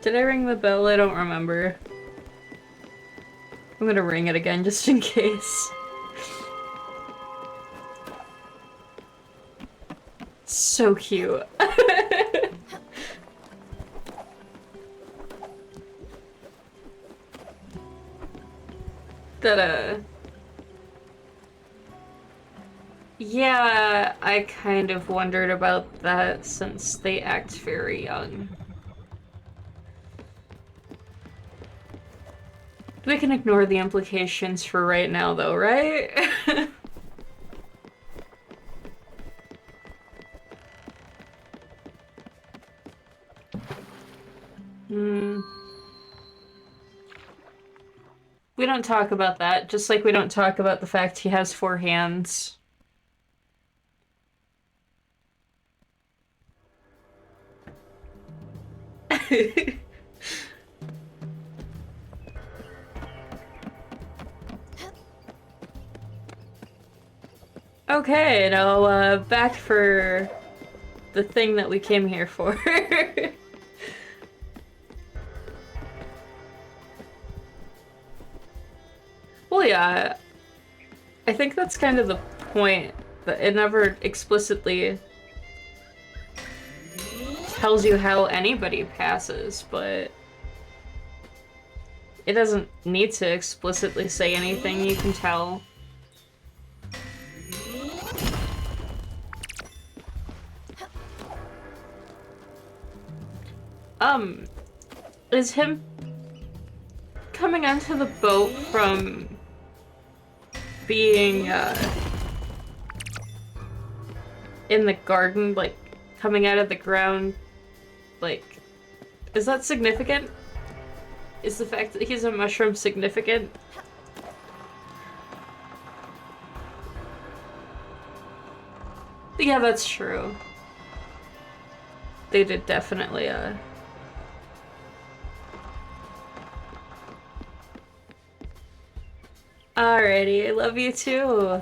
Did I ring the bell? I don't remember. I'm gonna ring it again just in case. So cute. Yeah, I kind of wondered about that since they act very young. We can ignore the implications for right now though, right? We don't talk about that, just like we don't talk about the fact he has 4 hands. Okay, now, back for the thing that we came here for. Well, yeah, I think that's kind of the point, that it never explicitly tells you how anybody passes, but it doesn't need to explicitly say anything, you can tell. Is him coming onto the boat from being, in the garden, like, coming out of the ground Like, is that significant? Is the fact that he's a mushroom significant? Yeah, that's true. They did definitely, Alrighty, I love you too.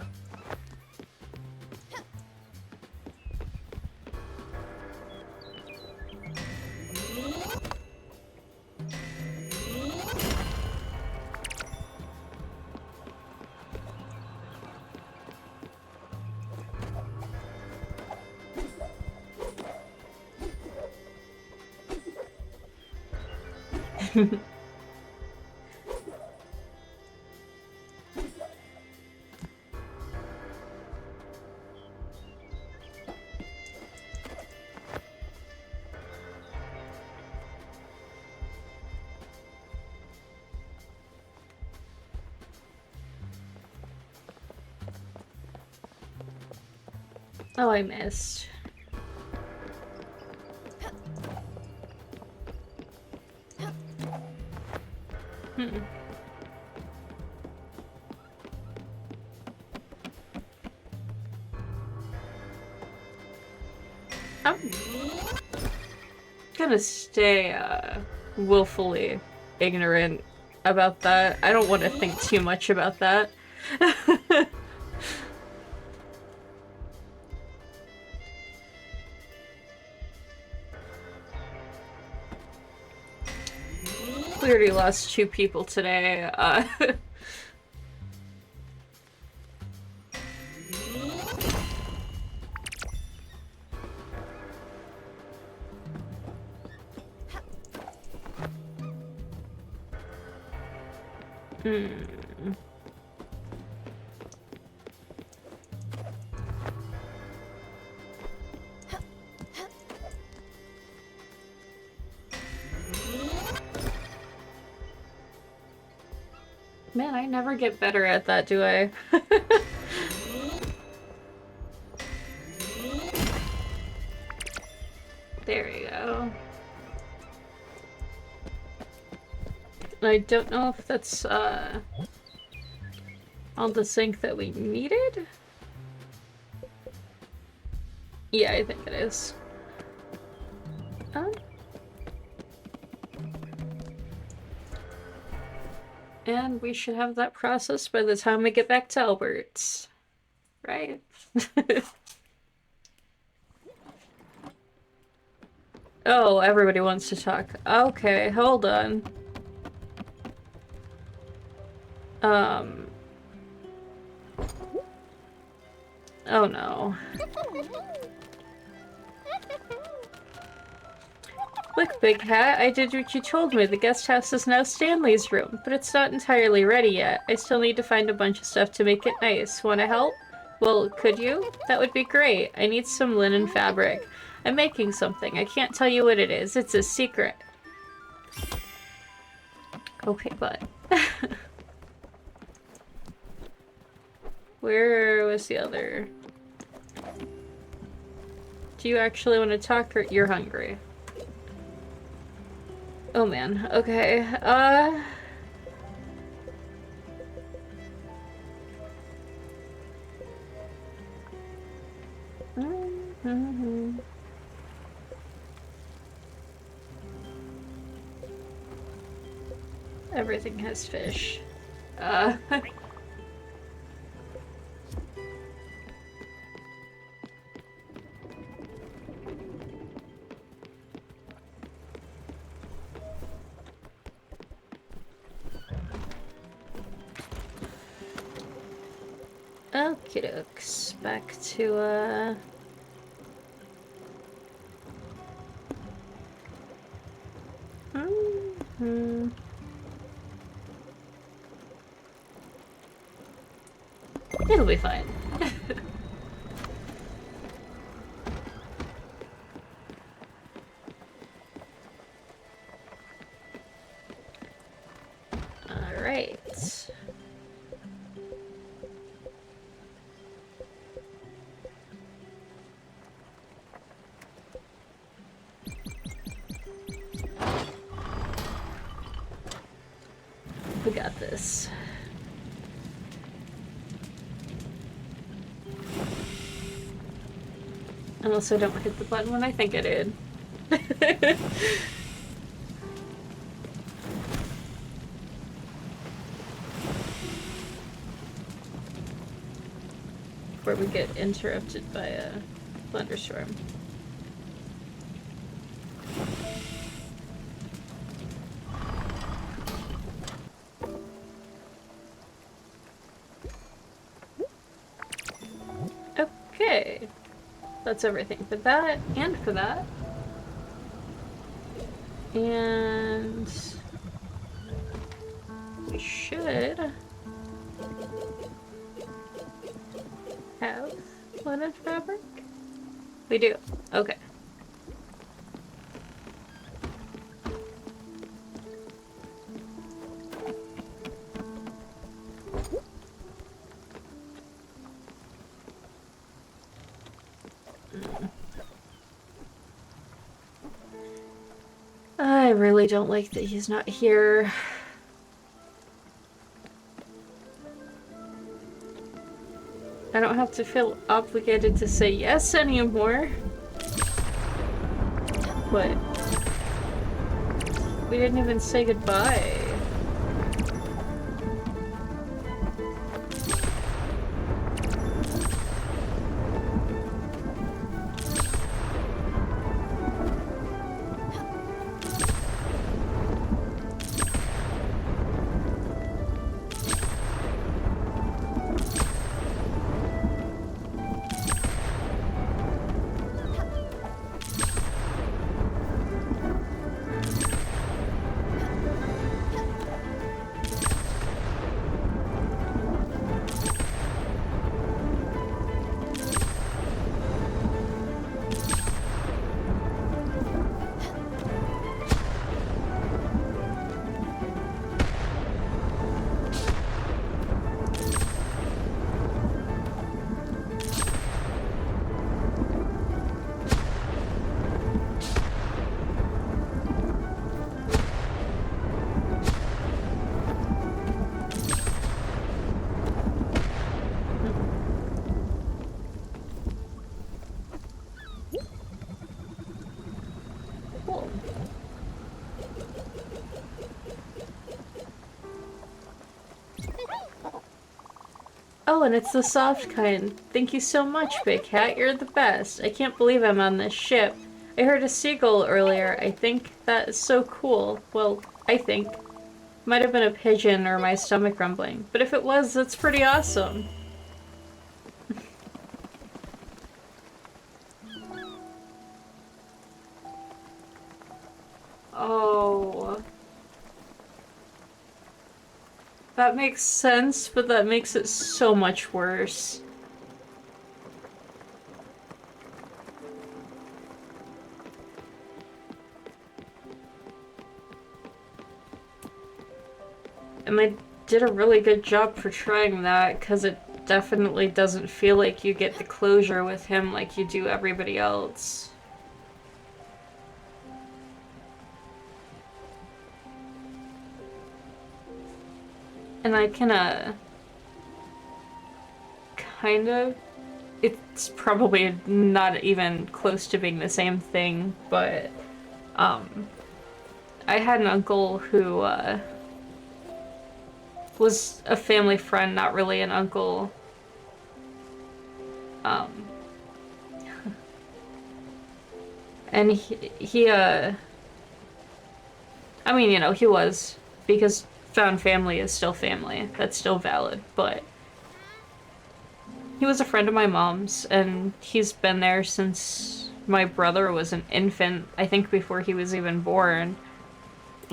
Oh, I missed. Hmm. I'm gonna stay, willfully ignorant about that. I don't want to think too much about that. We already lost 2 people today. Man, I never get better at that, do I? There you go. I don't know if that's, all the sync that we needed? Yeah, I think it is. And we should have that process by the time we get back to Albert's. Right? Oh, everybody wants to talk. Okay, hold on. Oh no. Look, Big Hat, I did what you told me. The guest house is now Stanley's room, but it's not entirely ready yet. I still need to find a bunch of stuff to make it nice. Wanna help? Well, could you? That would be great. I need some linen fabric. I'm making something. I can't tell you what it is. It's a secret. Okay, but... Where was the other? Do you actually want to talk, or you're hungry? Oh man, okay, Everything has fish. Okie dokes. Back to, It'll be fine. Alright. got this. Unless I don't hit the button when I think I did. Before we get interrupted by a thunderstorm. Okay. That's everything for that, and for that. And we should have linen fabric? We do. Okay. I really don't like that he's not here. I don't have to feel obligated to say yes anymore. But we didn't even say goodbye. Oh, and it's the soft kind. Thank you so much, Big Cat. You're the best. I can't believe I'm on this ship. I heard a seagull earlier. I think that is so cool. Well, I think. Might have been a pigeon or my stomach rumbling. But if it was, that's pretty awesome. Oh. That makes sense, but that makes it so much worse. And they did a really good job portraying that, because it definitely doesn't feel like you get the closure with him like you do everybody else. And I can, kind of... It's probably not even close to being the same thing, but, I had an uncle who, was a family friend, not really an uncle. And I mean, you know, he was, because found family is still family. That's still valid, but he was a friend of my mom's, and he's been there since my brother was an infant, I think before he was even born.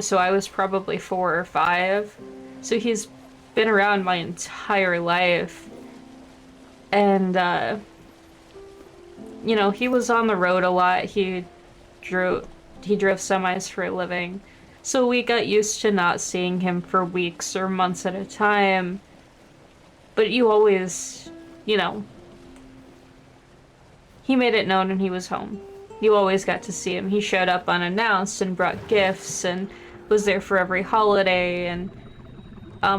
So I was probably 4 or 5. So he's been around my entire life. And, you know, he was on the road a lot. He drove semis for a living. So we got used to not seeing him for weeks or months at a time. But you always, you know, he made it known when he was home. You always got to see him. He showed up unannounced and brought gifts and was there for every holiday, and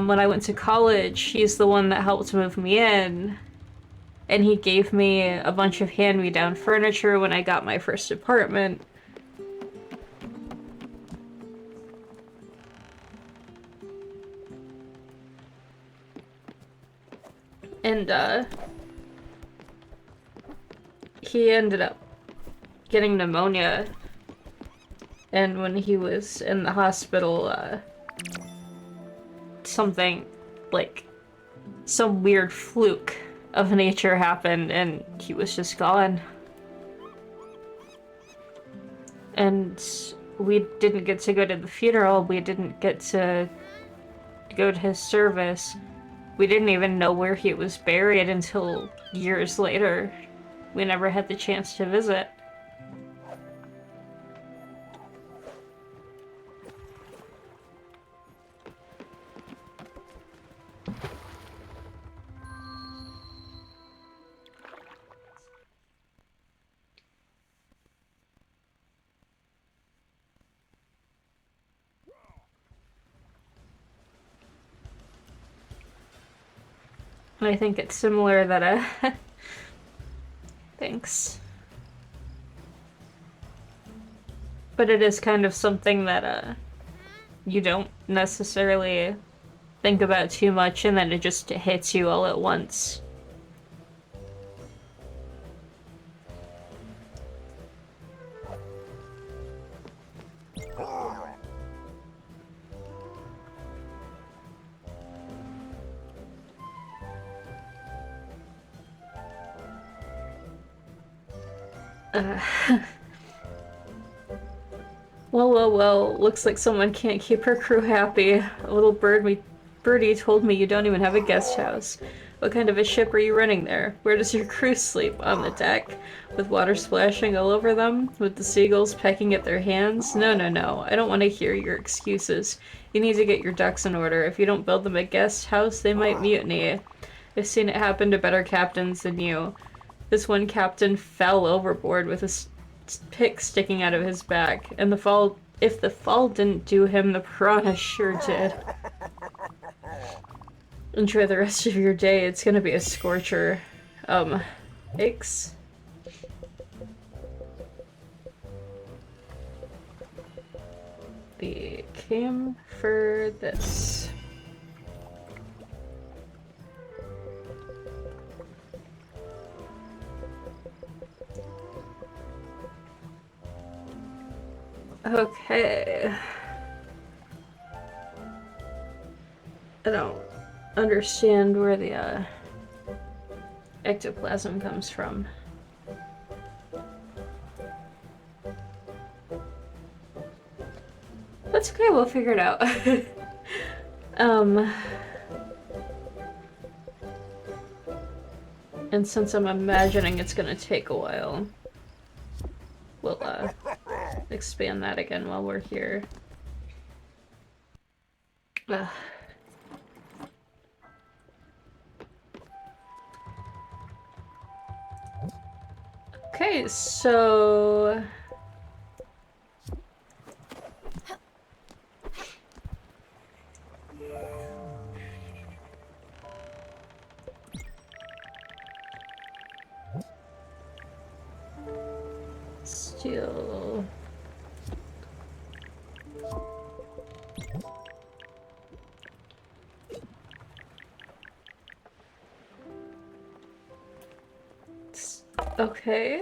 when I went to college, he's the one that helped move me in. And he gave me a bunch of hand-me-down furniture when I got my first apartment. And, he ended up getting pneumonia. And when he was in the hospital, something, like, some weird fluke of nature happened, and he was just gone. And we didn't get to go to the funeral, we didn't get to go to his service. We didn't even know where he was buried until years later. We never had the chance to visit. And I think it's similar that, thanks. But it is kind of something that, you don't necessarily think about too much, and then it just hits you all at once. Well, looks like someone can't keep her crew happy. A little birdie told me you don't even have a guest house. What kind of a ship are you running there? Where does your crew sleep? On the deck? With water splashing all over them? With the seagulls pecking at their hands? No. I don't want to hear your excuses. You need to get your ducks in order. If you don't build them a guest house, they might mutiny. I've seen it happen to better captains than you. This one captain fell overboard with a pick sticking out of his back, and if the fall didn't do him, the piranha sure did. Enjoy the rest of your day, it's gonna be a scorcher. Thanks. We came for this. Okay. I don't understand where the ectoplasm comes from. That's okay, we'll figure it out. And since I'm imagining it's gonna take a while, we'll expand that again while we're here. Okay, so steel. Okay.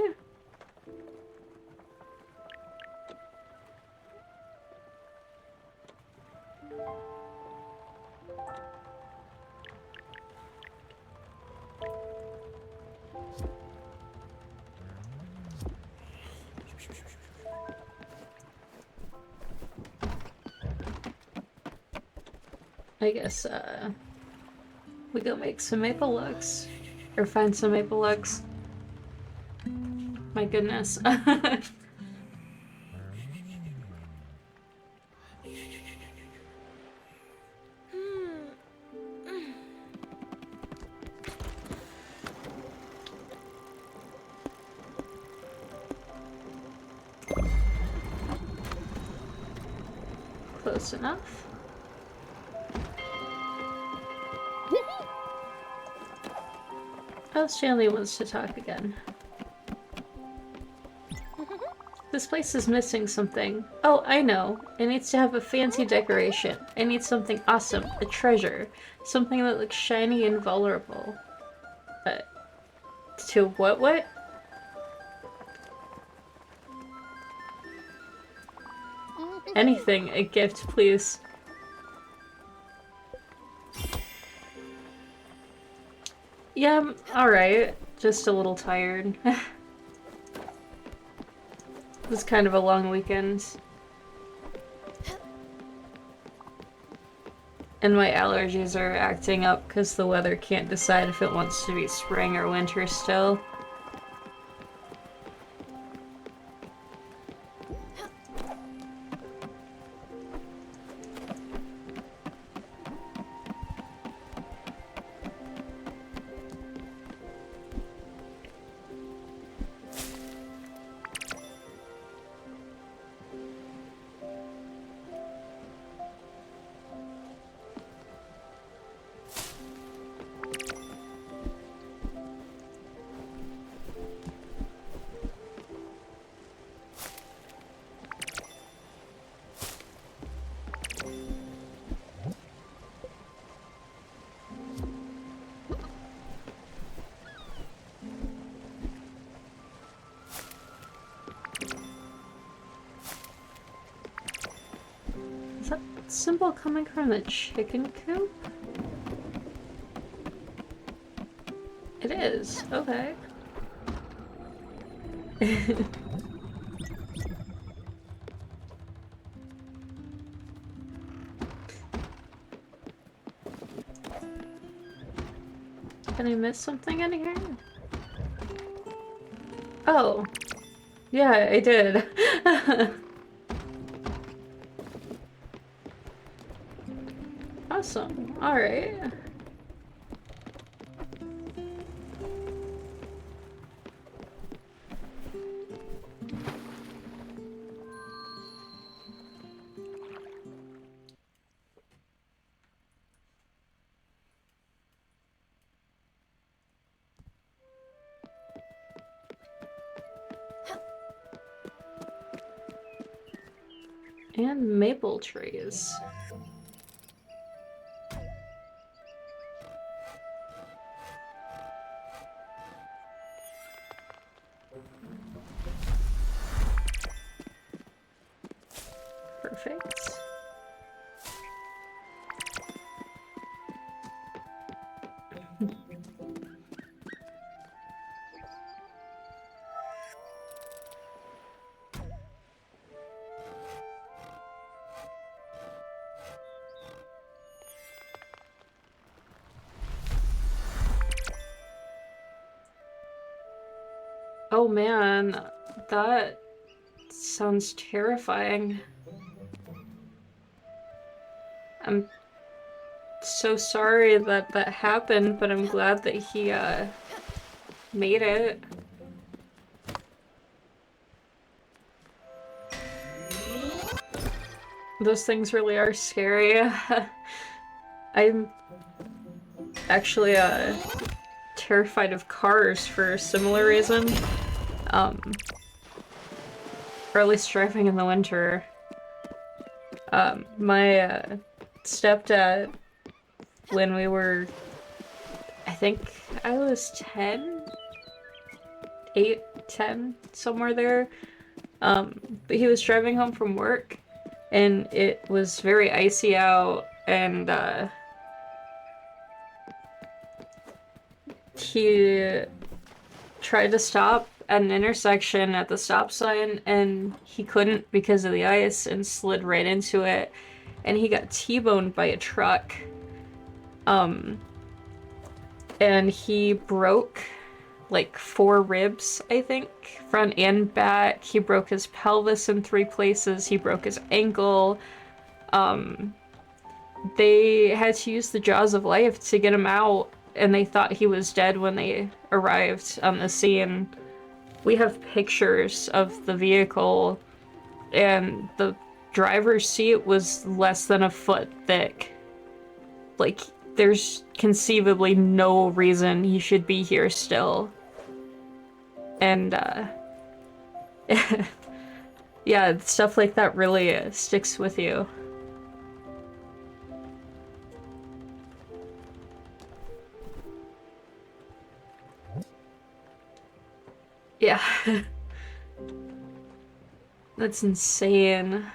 I guess, we go make some maple lux. Or find some maple lux. My goodness. Close enough. Oh, Stanley wants to talk again. This place is missing something. Oh, I know. It needs to have a fancy decoration. I need something awesome. A treasure. Something that looks shiny and vulnerable. To what? Anything. A gift, please. Yeah, I'm alright. Just a little tired. It was kind of a long weekend. And my allergies are acting up because the weather can't decide if it wants to be spring or winter still. Is that symbol coming from the chicken coop? It is. Okay. Did I miss something in here? Oh. Yeah, I did. Awesome. Alright. And maple trees. Perfect. Oh man, that sounds terrifying. I'm so sorry that that happened, but I'm glad that he, made it. Those things really are scary. I'm actually, terrified of cars for a similar reason. Or at least driving in the winter. My stepdad, when we were, I think I was 10? 8, 10, somewhere there. But he was driving home from work, and it was very icy out, and he tried to stop at an intersection at the stop sign, and he couldn't because of the ice and slid right into it, and he got T-boned by a truck. And he broke like 4 ribs, I think, front and back. He broke his pelvis in 3 places. He broke his ankle. They had to use the jaws of life to get him out, and they thought he was dead when they arrived on the scene. We have pictures of the vehicle, and the driver's seat was less than a foot thick. Like, there's conceivably no reason he should be here still. And, yeah, stuff like that really sticks with you. Yeah. That's insane.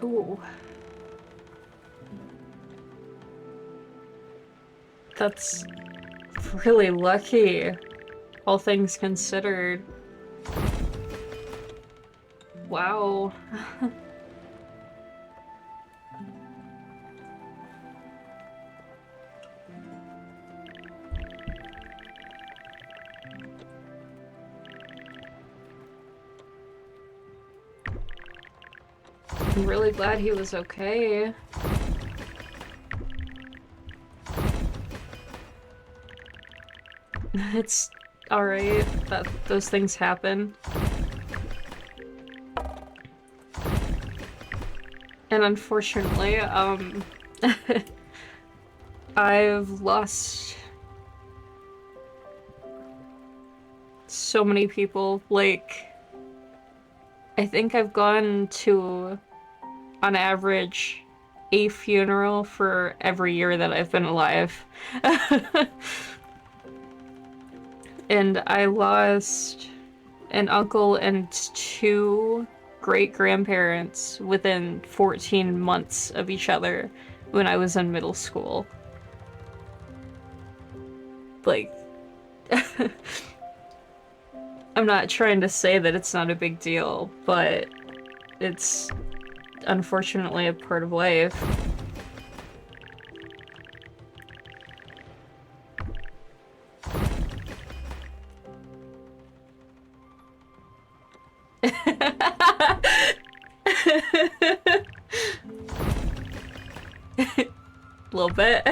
Ooh. That's really lucky, all things considered. Wow. I'm really glad he was okay. It's alright that those things happen. And unfortunately, I've lost so many people. Like, I think I've gone to, on average, a funeral for every year that I've been alive. And I lost an uncle and 2 great-grandparents within 14 months of each other when I was in middle school. Like, I'm not trying to say that it's not a big deal, but it's unfortunately a part of life. A little bit.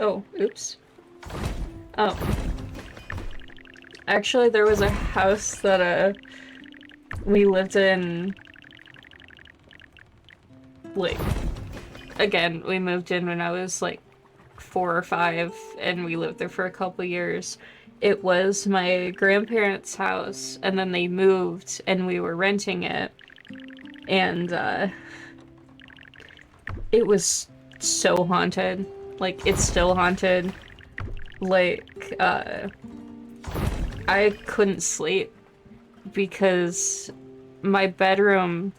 Oh, oops. Actually, there was a house that, we lived in, like, again, we moved in when I was, like, 4 or 5, and we lived there for a couple years. It was my grandparents' house, and then they moved, and we were renting it. And, it was so haunted. Like, it's still haunted. Like, I couldn't sleep because my bedroom,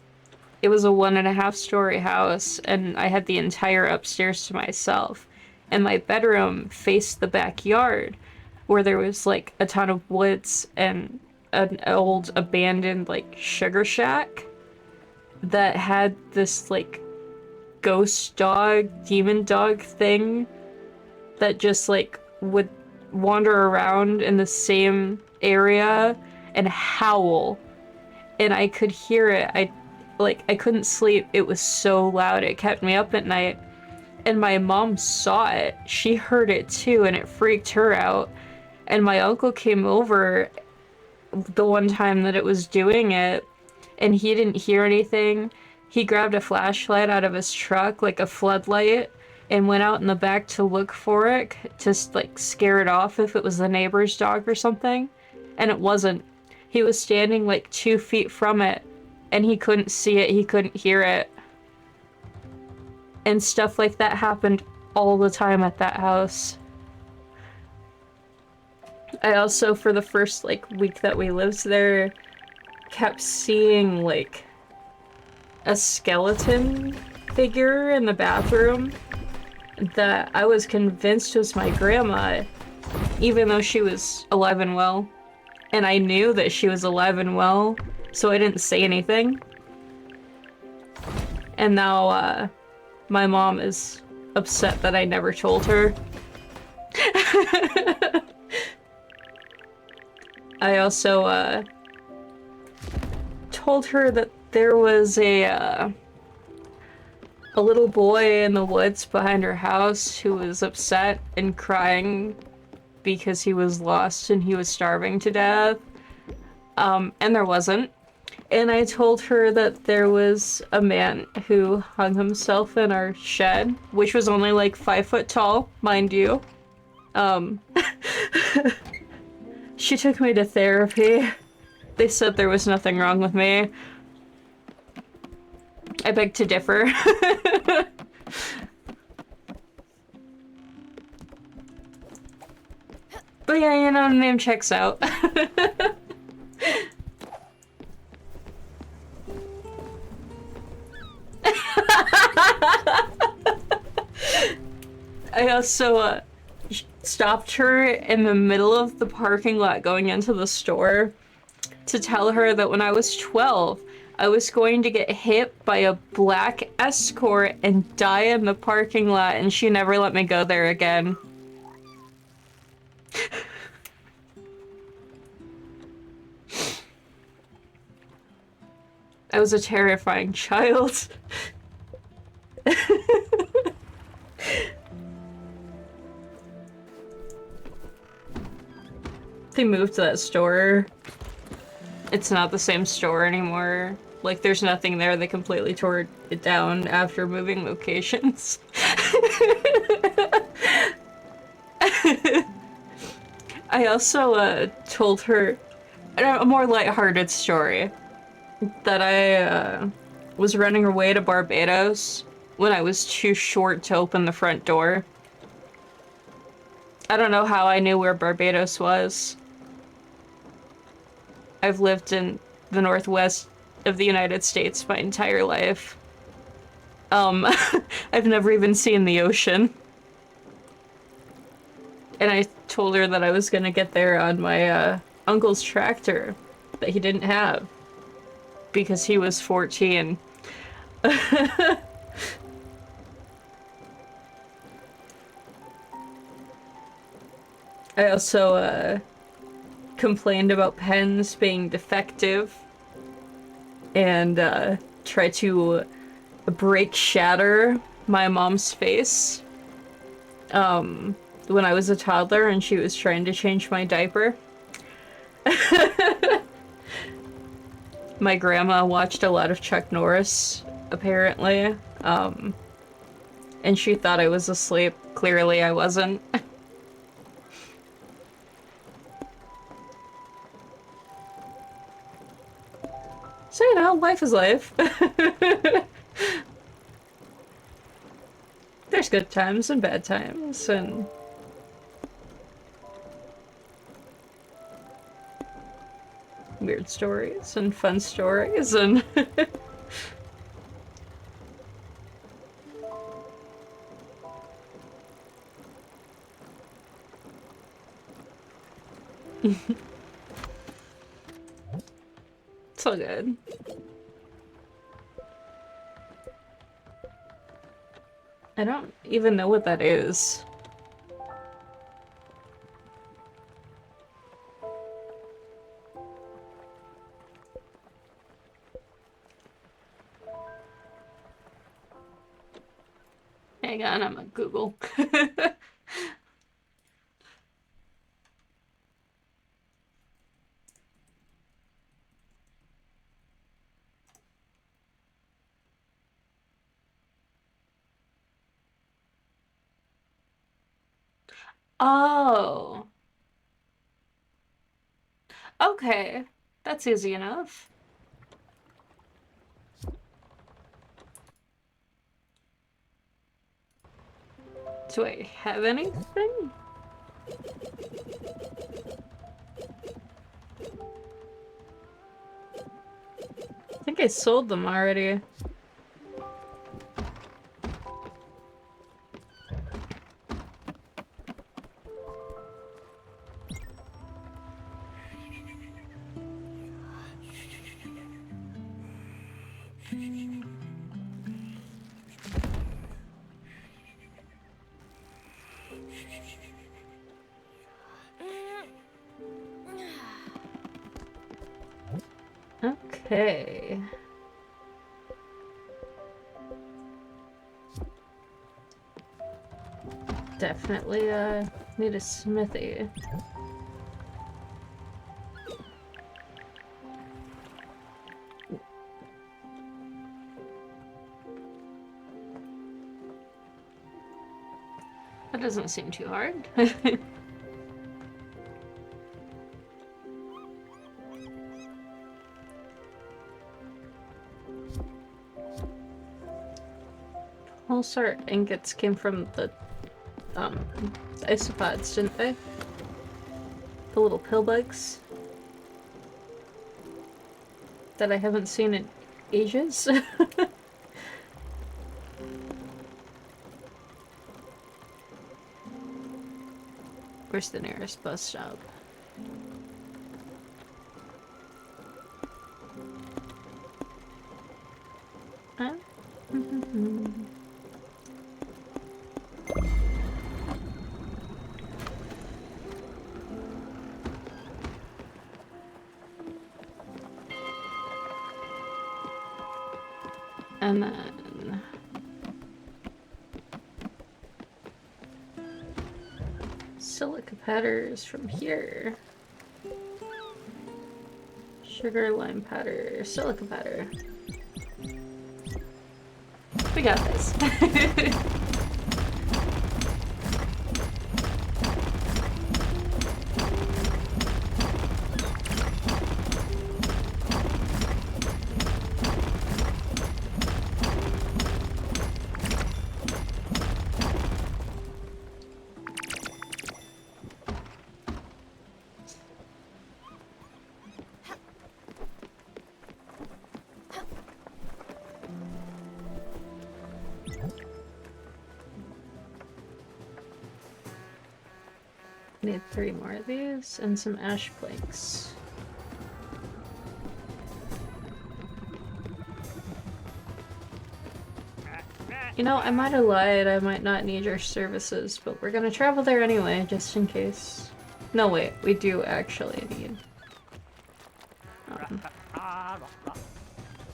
it was a 1.5-story house, and I had the entire upstairs to myself. And my bedroom faced the backyard, where there was, like, a ton of woods and an old abandoned, like, sugar shack that had this, like, ghost dog, demon dog thing that just, like, would wander around in the same area and howl. And I could hear it. I couldn't sleep. It was so loud. It kept me up at night. And my mom saw it. She heard it too, and it freaked her out. And my uncle came over the one time that it was doing it, and he didn't hear anything. He grabbed a flashlight out of his truck, like a floodlight, and went out in the back to look for it, to like scare it off if it was the neighbor's dog or something. And it wasn't. He was standing like 2 feet from it, and he couldn't see it, he couldn't hear it. And stuff like that happened all the time at that house. I also, for the first like week that we lived there, kept seeing like a skeleton figure in the bathroom that I was convinced was my grandma, even though she was alive and well. And I knew that she was alive and well, so I didn't say anything. And now, my mom is upset that I never told her. I also, told her that there was a little boy in the woods behind her house who was upset and crying because he was lost and he was starving to death. And there wasn't. And I told her that there was a man who hung himself in our shed, which was only like 5 foot tall, mind you. She took me to therapy. They said there was nothing wrong with me. I beg to differ. But yeah, you know, name checks out. I also stopped her in the middle of the parking lot going into the store to tell her that when I was 12, I was going to get hit by a black Escort and die in the parking lot, and she never let me go there again. I was a terrifying child. They moved to that store. It's not the same store anymore. Like, there's nothing there. They completely tore it down after moving locations. I also told her a more lighthearted story that I was running away to Barbados when I was too short to open the front door. I don't know how I knew where Barbados was. I've lived in the northwest of the United States my entire life. I've never even seen the ocean. And I told her that I was gonna get there on my uncle's tractor that he didn't have because he was 14. I also complained about pens being defective and tried to shatter my mom's face when I was a toddler and she was trying to change my diaper. My grandma watched a lot of Chuck Norris, apparently, and she thought I was asleep. Clearly I wasn't. So, you know, life is life. There's good times and bad times, and weird stories and fun stories, and it's all good. I don't even know what that is. Hang on, I'm on Google. Oh. Okay. That's easy enough. Do I have anything? I think I sold them already. Okay. Definitely, need a smithy. That doesn't seem too hard. Pulsar ingots came from the isopods, didn't they? The little pill bugs that I haven't seen in ages. Where's the nearest bus stop? Huh? And then silica powders from here. Sugar, lime powder, silica powder. We got this. Need 3 more of these and some ash planks. You know, I might have lied, I might not need your services, but we're gonna travel there anyway, just in case. No, wait, we do actually need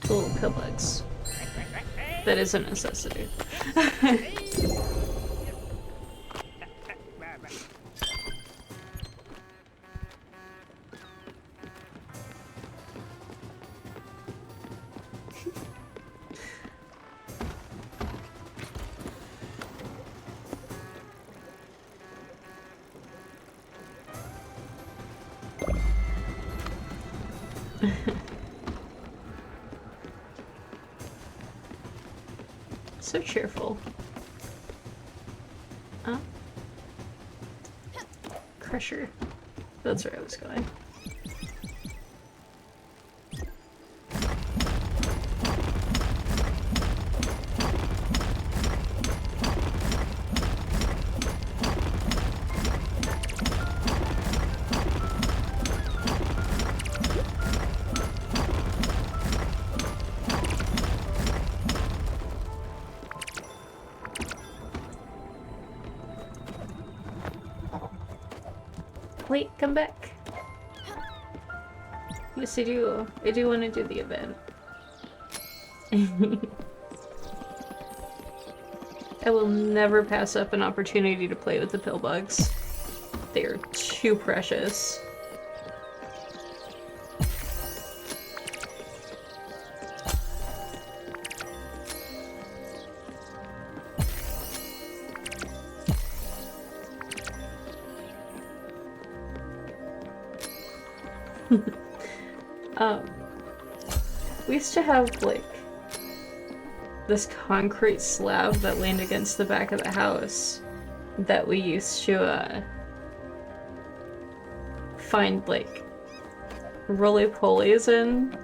the little pill bugs. That is a necessity. So cheerful. Oh. Crusher. That's where I was going. Wait, come back. Yes, I do. I do want to do the event. I will never pass up an opportunity to play with the pill bugs. They are too precious. Um, we used to have, like, this concrete slab that leaned against the back of the house that we used to, find, like, roly-polies in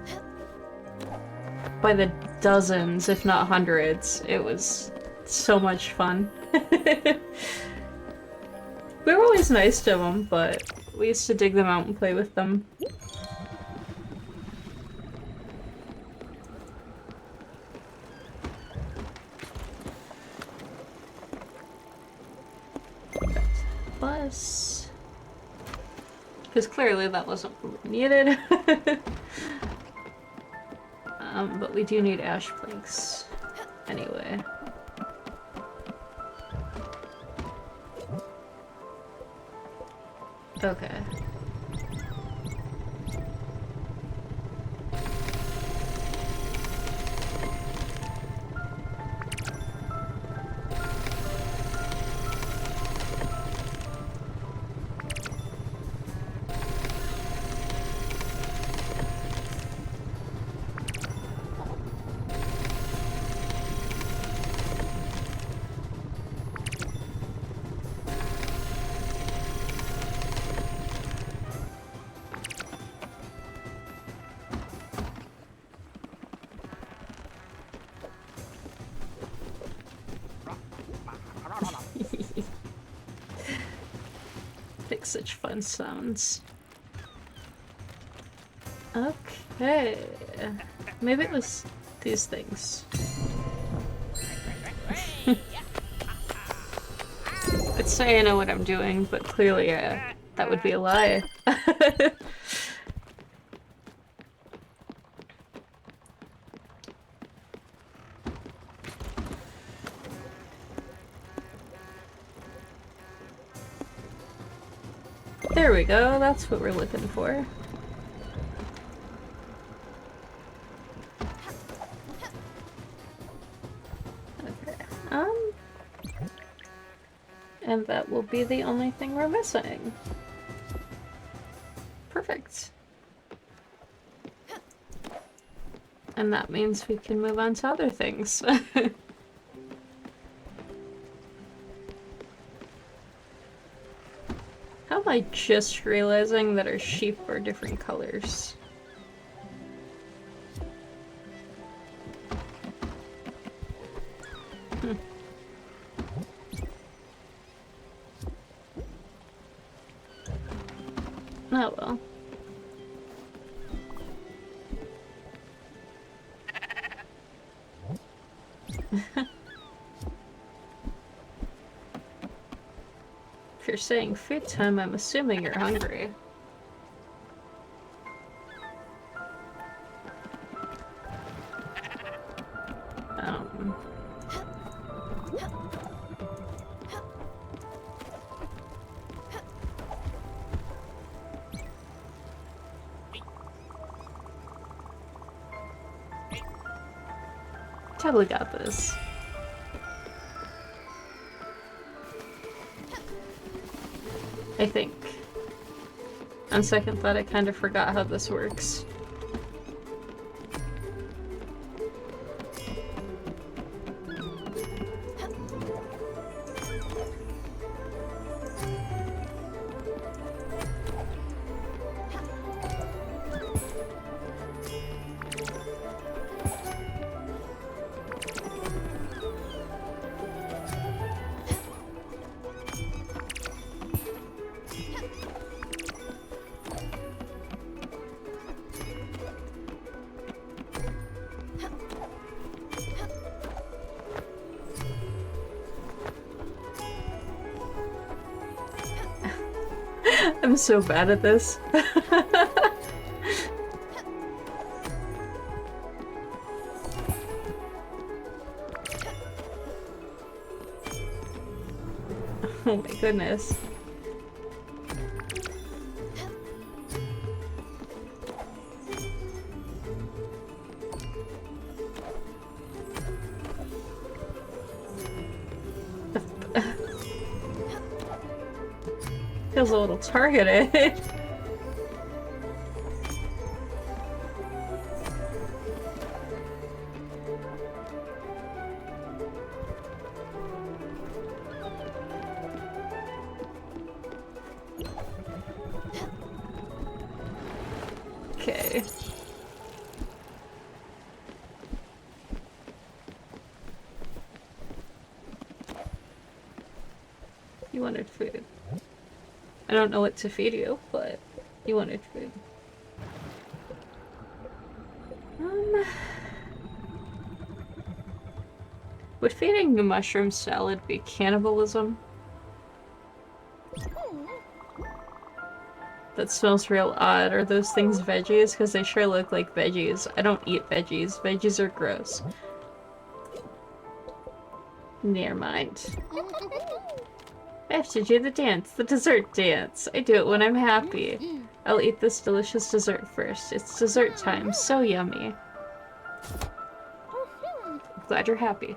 by the dozens, if not hundreds. It was so much fun. We were always nice to them, but we used to dig them out and play with them. Bus. Because clearly that wasn't what we needed. But we do need ash planks. Anyway. Okay. Make such fun sounds. Okay. Maybe it was these things. I'd say I know what I'm doing, but clearly that would be a lie. There we go, that's what we're looking for. Okay, and that will be the only thing we're missing. Perfect. And that means we can move on to other things. How am I just realizing that our sheep are different colors? Oh well. If you're saying food time, I'm assuming you're hungry. Totally got this. I think. On second thought, I kind of forgot how this works. I'm so bad at this. Oh my goodness. Feels a little targeted. You wanted food. I don't know what to feed you, but you wanted food. Would feeding the mushroom salad be cannibalism? That smells real odd. Are those things veggies? Because they sure look like veggies. I don't eat veggies. Veggies are gross. Never mind. I have to do the dance. The dessert dance. I do it when I'm happy. I'll eat this delicious dessert first. It's dessert time. So yummy. I'm glad you're happy.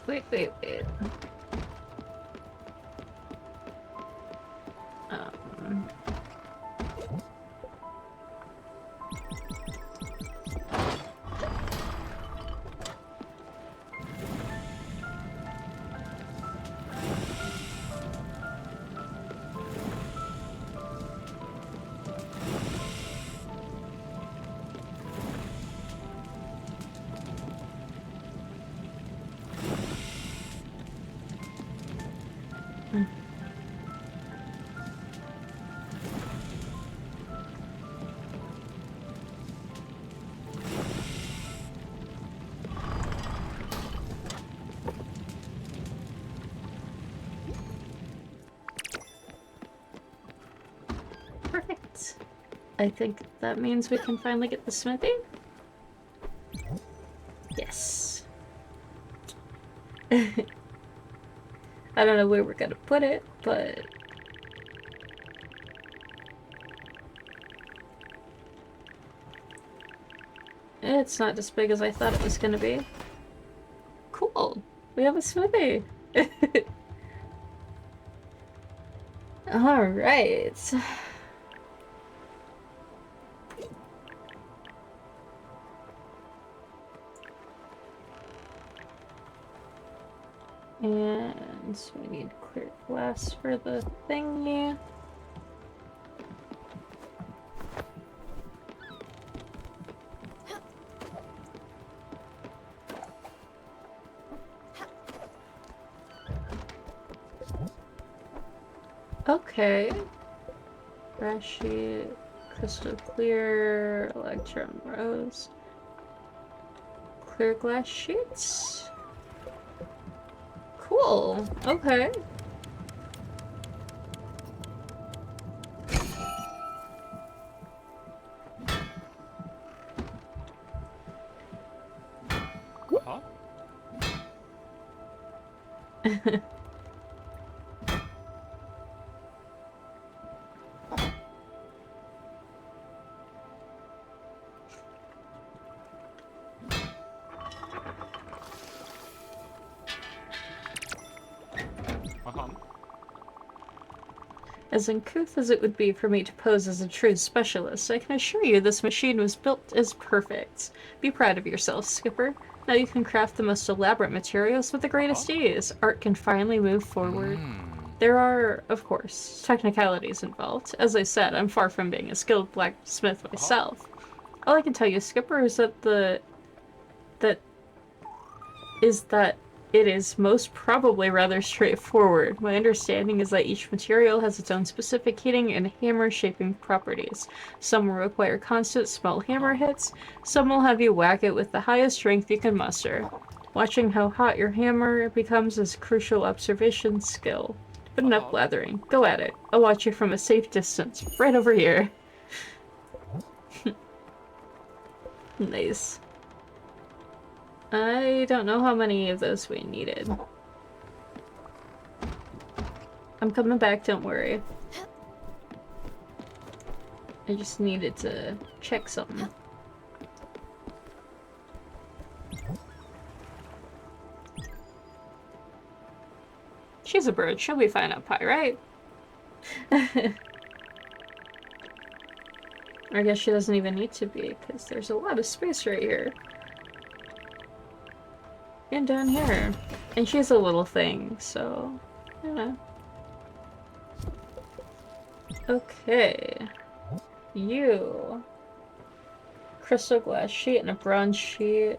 Wait. Perfect. I think that means we can finally get the smithy. Yes. I don't know where we're gonna put it, but it's not as big as I thought it was gonna be. Cool. We have a smithy. Alright. And so we need clear glass for the thingy. Okay. Grass sheet, crystal clear, electron rose. Clear glass sheets? Cool. Okay. Huh? As uncouth as it would be for me to pose as a true specialist, I can assure you this machine was built as perfect. Be proud of yourself, Skipper. Now you can craft the most elaborate materials with the greatest ease. Art can finally move forward. There are, of course, technicalities involved. As I said, I'm far from being a skilled blacksmith myself. All I can tell you, Skipper, is that it is most probably rather straightforward. My understanding is that each material has its own specific heating and hammer shaping properties. Some will require constant small hammer hits, some will have you whack it with the highest strength you can muster. Watching how hot your hammer becomes is crucial observation skill. But enough blathering. Go at it. I'll watch you from a safe distance, right over here. Nice. I don't know how many of those we needed. I'm coming back, don't worry. I just needed to check something. She's a bird, she'll be fine up high, right? I guess she doesn't even need to be, because there's a lot of space right here. And down here. And she's a little thing, so, you know. Okay. You. Crystal glass sheet and a bronze sheet.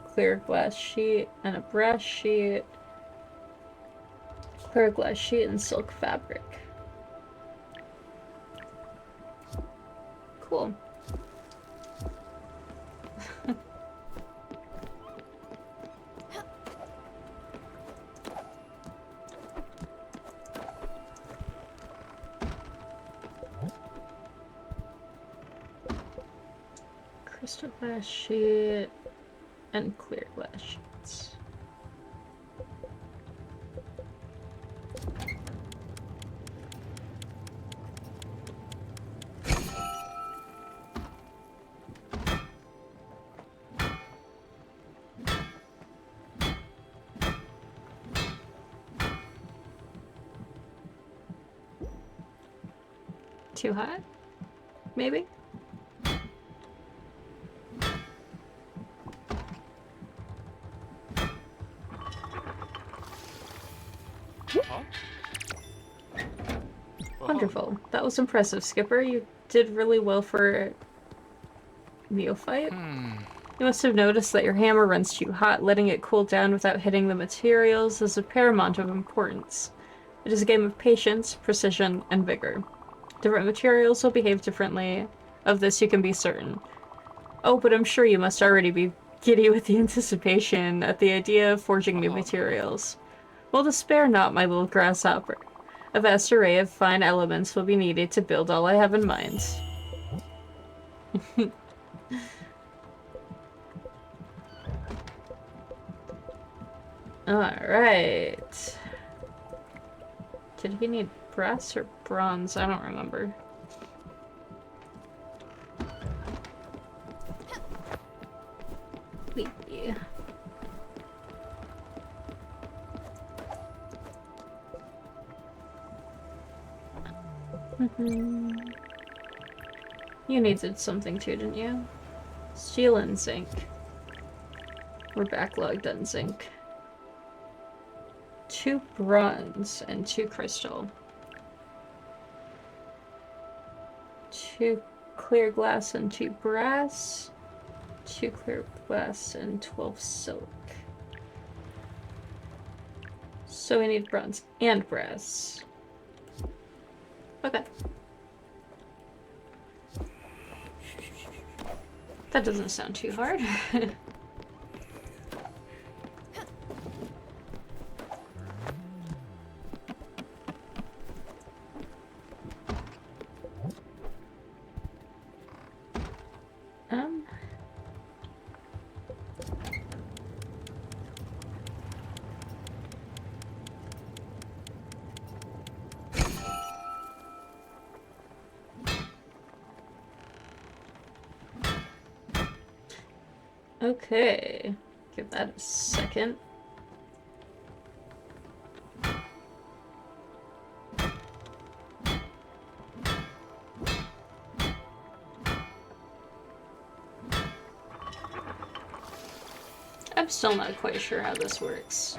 Clear glass sheet and a brass sheet. Clear glass sheet and silk fabric. Cool. Crystal glass sheet and clear glass sheets. Too hot? Maybe? Wonderful. That was impressive, Skipper. You did really well for a neophyte. You must have noticed that your hammer runs too hot. Letting it cool down without hitting the materials is of paramount of importance. It is a game of patience, precision, and vigor. Different materials will behave differently. Of this you can be certain. Oh, but I'm sure you must already be giddy with the anticipation at the idea of forging new materials. Well, despair not, my little grasshopper. A vast array of fine elements will be needed to build all I have in mind. Alright. Did he need brass or bronze? I don't remember. Yeah. You needed something too, didn't you? Steel and zinc. We're backlogged on zinc. 2 bronze and 2 crystal. 2 clear glass and 2 brass. 2 clear glass and 12 silk. So we need bronze and brass. Okay. That doesn't sound too hard. Okay, give that a second. I'm still not quite sure how this works.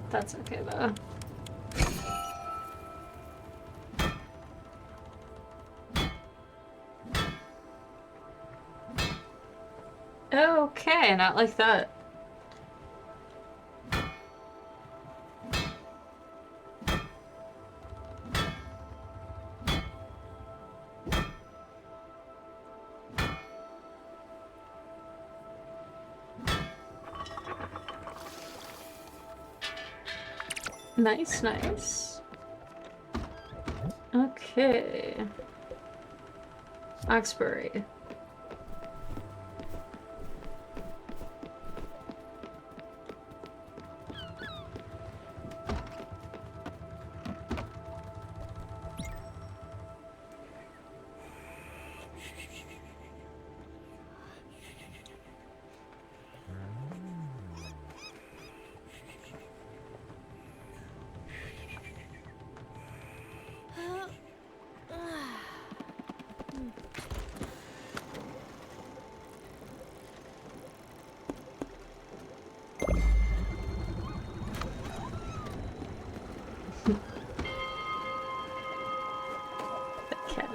That's okay though. Okay, not like that. Nice, nice. Okay. Oxbury.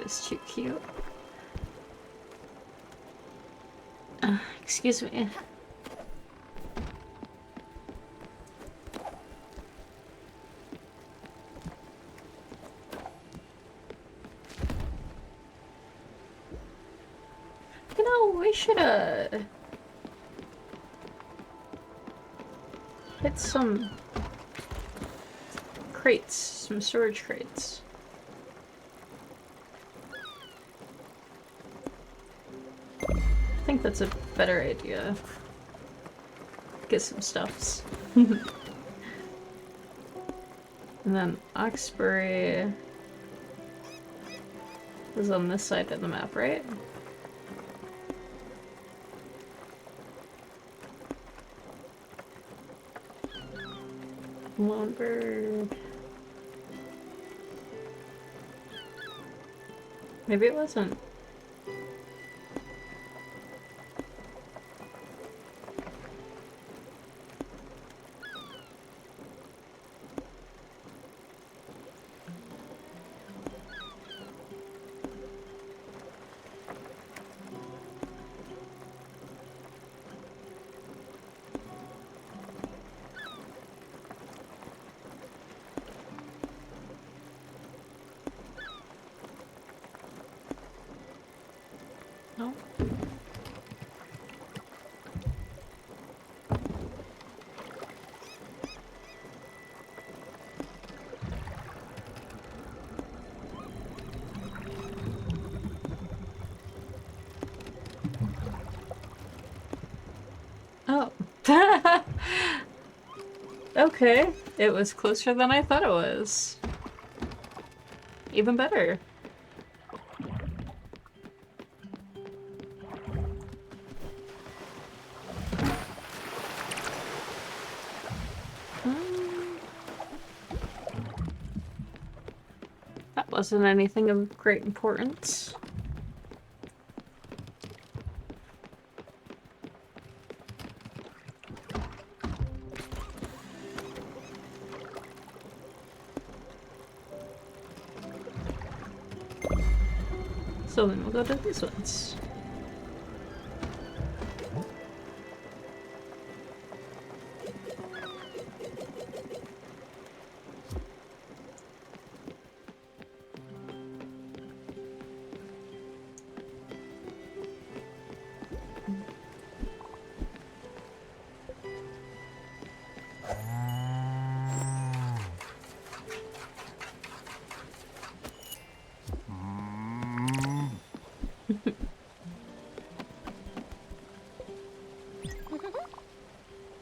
is too cute. Excuse me. You know, we should hit some crates, some storage crates. I think that's a better idea. Get some stuffs. And then Oxbury is on this side of the map, right? Lone Bird. Maybe it wasn't. No. Oh. Okay. It was closer than I thought it was. Even better. That wasn't anything of great importance. So then we'll go to these ones.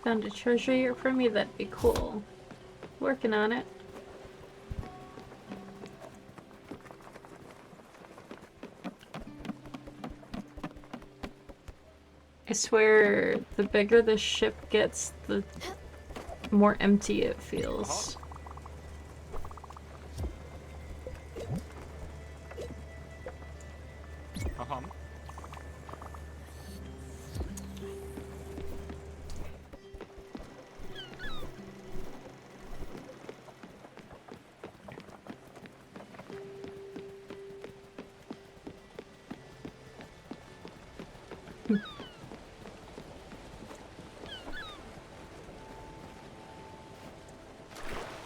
Found a treasure here for me, that'd be cool. Working on it. I swear, the bigger the ship gets, the more empty it feels.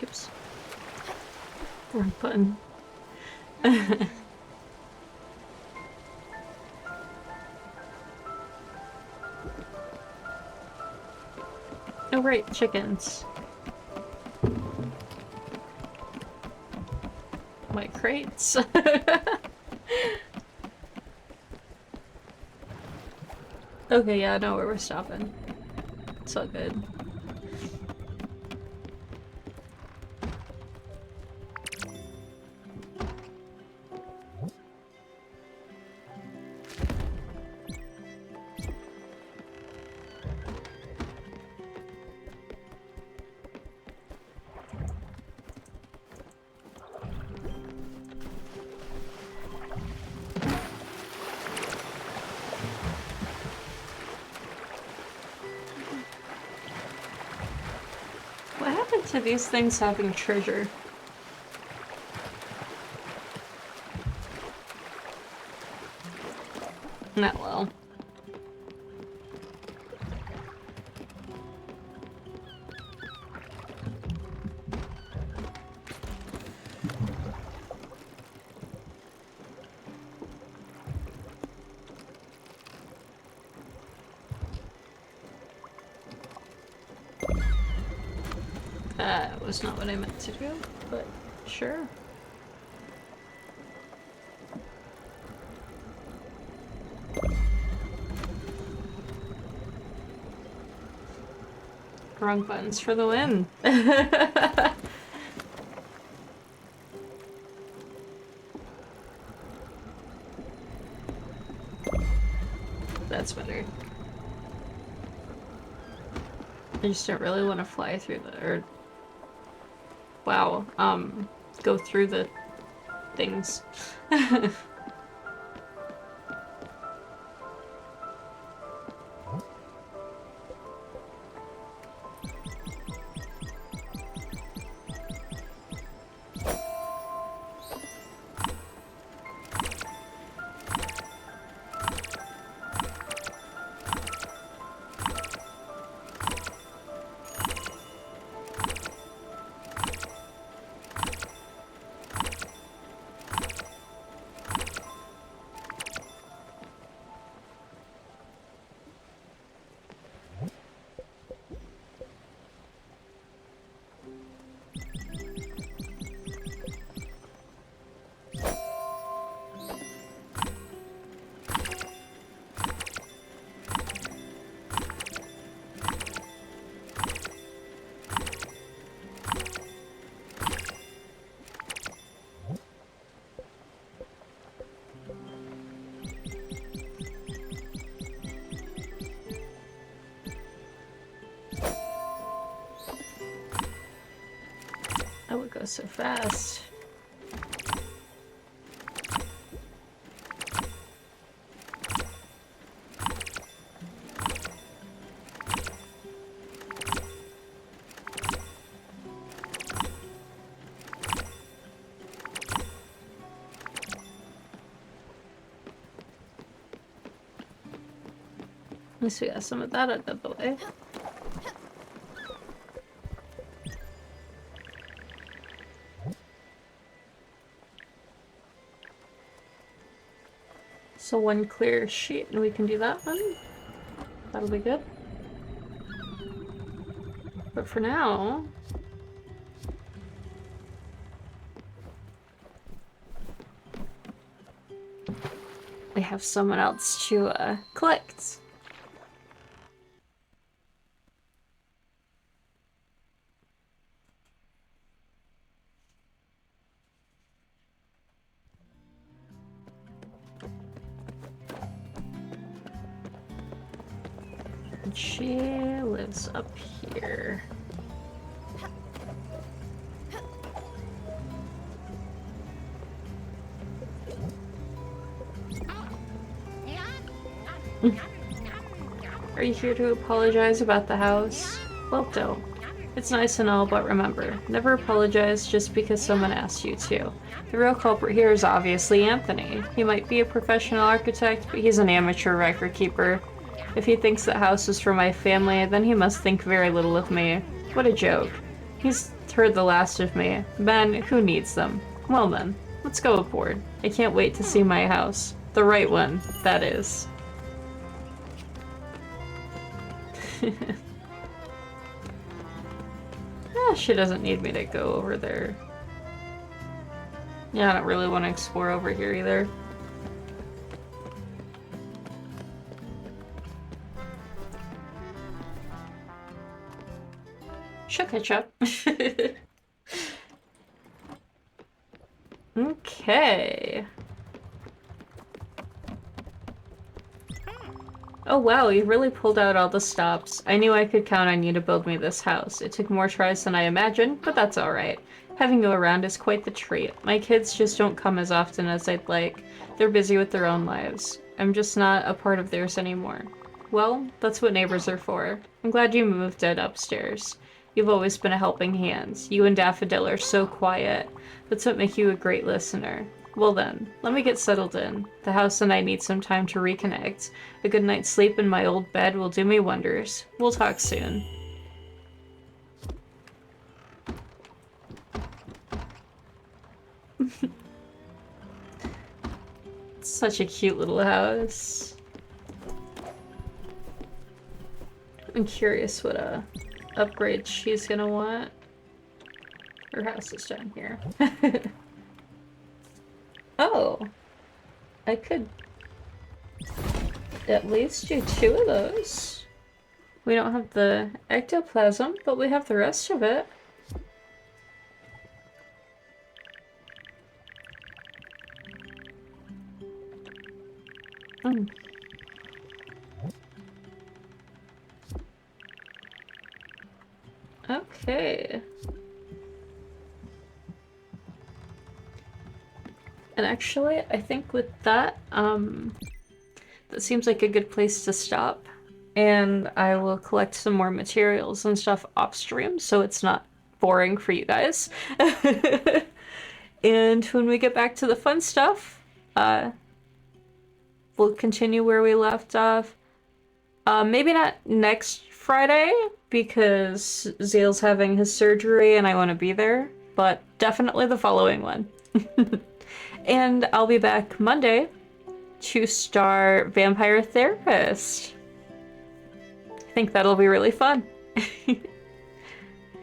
Oops. Wrong button. Oh right, chickens. My crates. Okay, yeah, I know where we're stopping. It's all good. What happened to these things having treasure? Not well. That was not what I meant to do, but sure. Wrong buttons for the win. That's better. I just don't really want to fly through the, or wow, go through the things. That would go so fast. At least we got some of that out of the way. So one clear sheet and we can do that one. That'll be good. But for now... we have someone else to collect. She lives up here. Are you here to apologize about the house? Well, don't. It's nice and all, but remember, never apologize just because someone asked you to. The real culprit here is obviously Anthony. He might be a professional architect, but he's an amateur record keeper. If he thinks that house is for my family, then he must think very little of me. What a joke. He's heard the last of me. Ben, who needs them? Well then, let's go aboard. I can't wait to see my house. The right one, that is. She doesn't need me to go over there. Yeah, I don't really want to explore over here either. She'll catch up. Okay. Oh wow, you really pulled out all the stops. I knew I could count on you to build me this house. It took more tries than I imagined, but that's alright. Having you around is quite the treat. My kids just don't come as often as I'd like. They're busy with their own lives. I'm just not a part of theirs anymore. Well, that's what neighbors are for. I'm glad you moved Ed upstairs. You've always been a helping hand. You and Daffodil are so quiet. That's what makes you a great listener. Well then, let me get settled in. The house and I need some time to reconnect. A good night's sleep in my old bed will do me wonders. We'll talk soon. Such a cute little house. I'm curious what upgrade she's gonna want. Her house is down here. Oh, I could at least do 2 of those. We don't have the ectoplasm, but we have the rest of it. Hmm. Okay. And actually, I think with that, that seems like a good place to stop. And I will collect some more materials and stuff off stream so it's not boring for you guys. And when we get back to the fun stuff, we'll continue where we left off. Maybe not next Friday, because Zeal's having his surgery and I want to be there, but definitely the following one. And I'll be back Monday to start Vampire Therapist. I think that'll be really fun.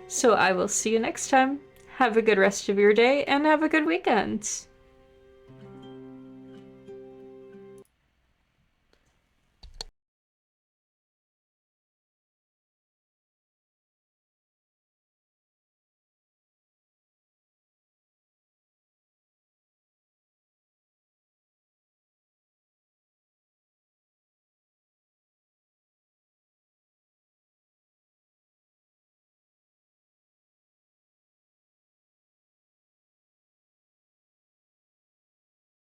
So I will see you next time. Have a good rest of your day and have a good weekend.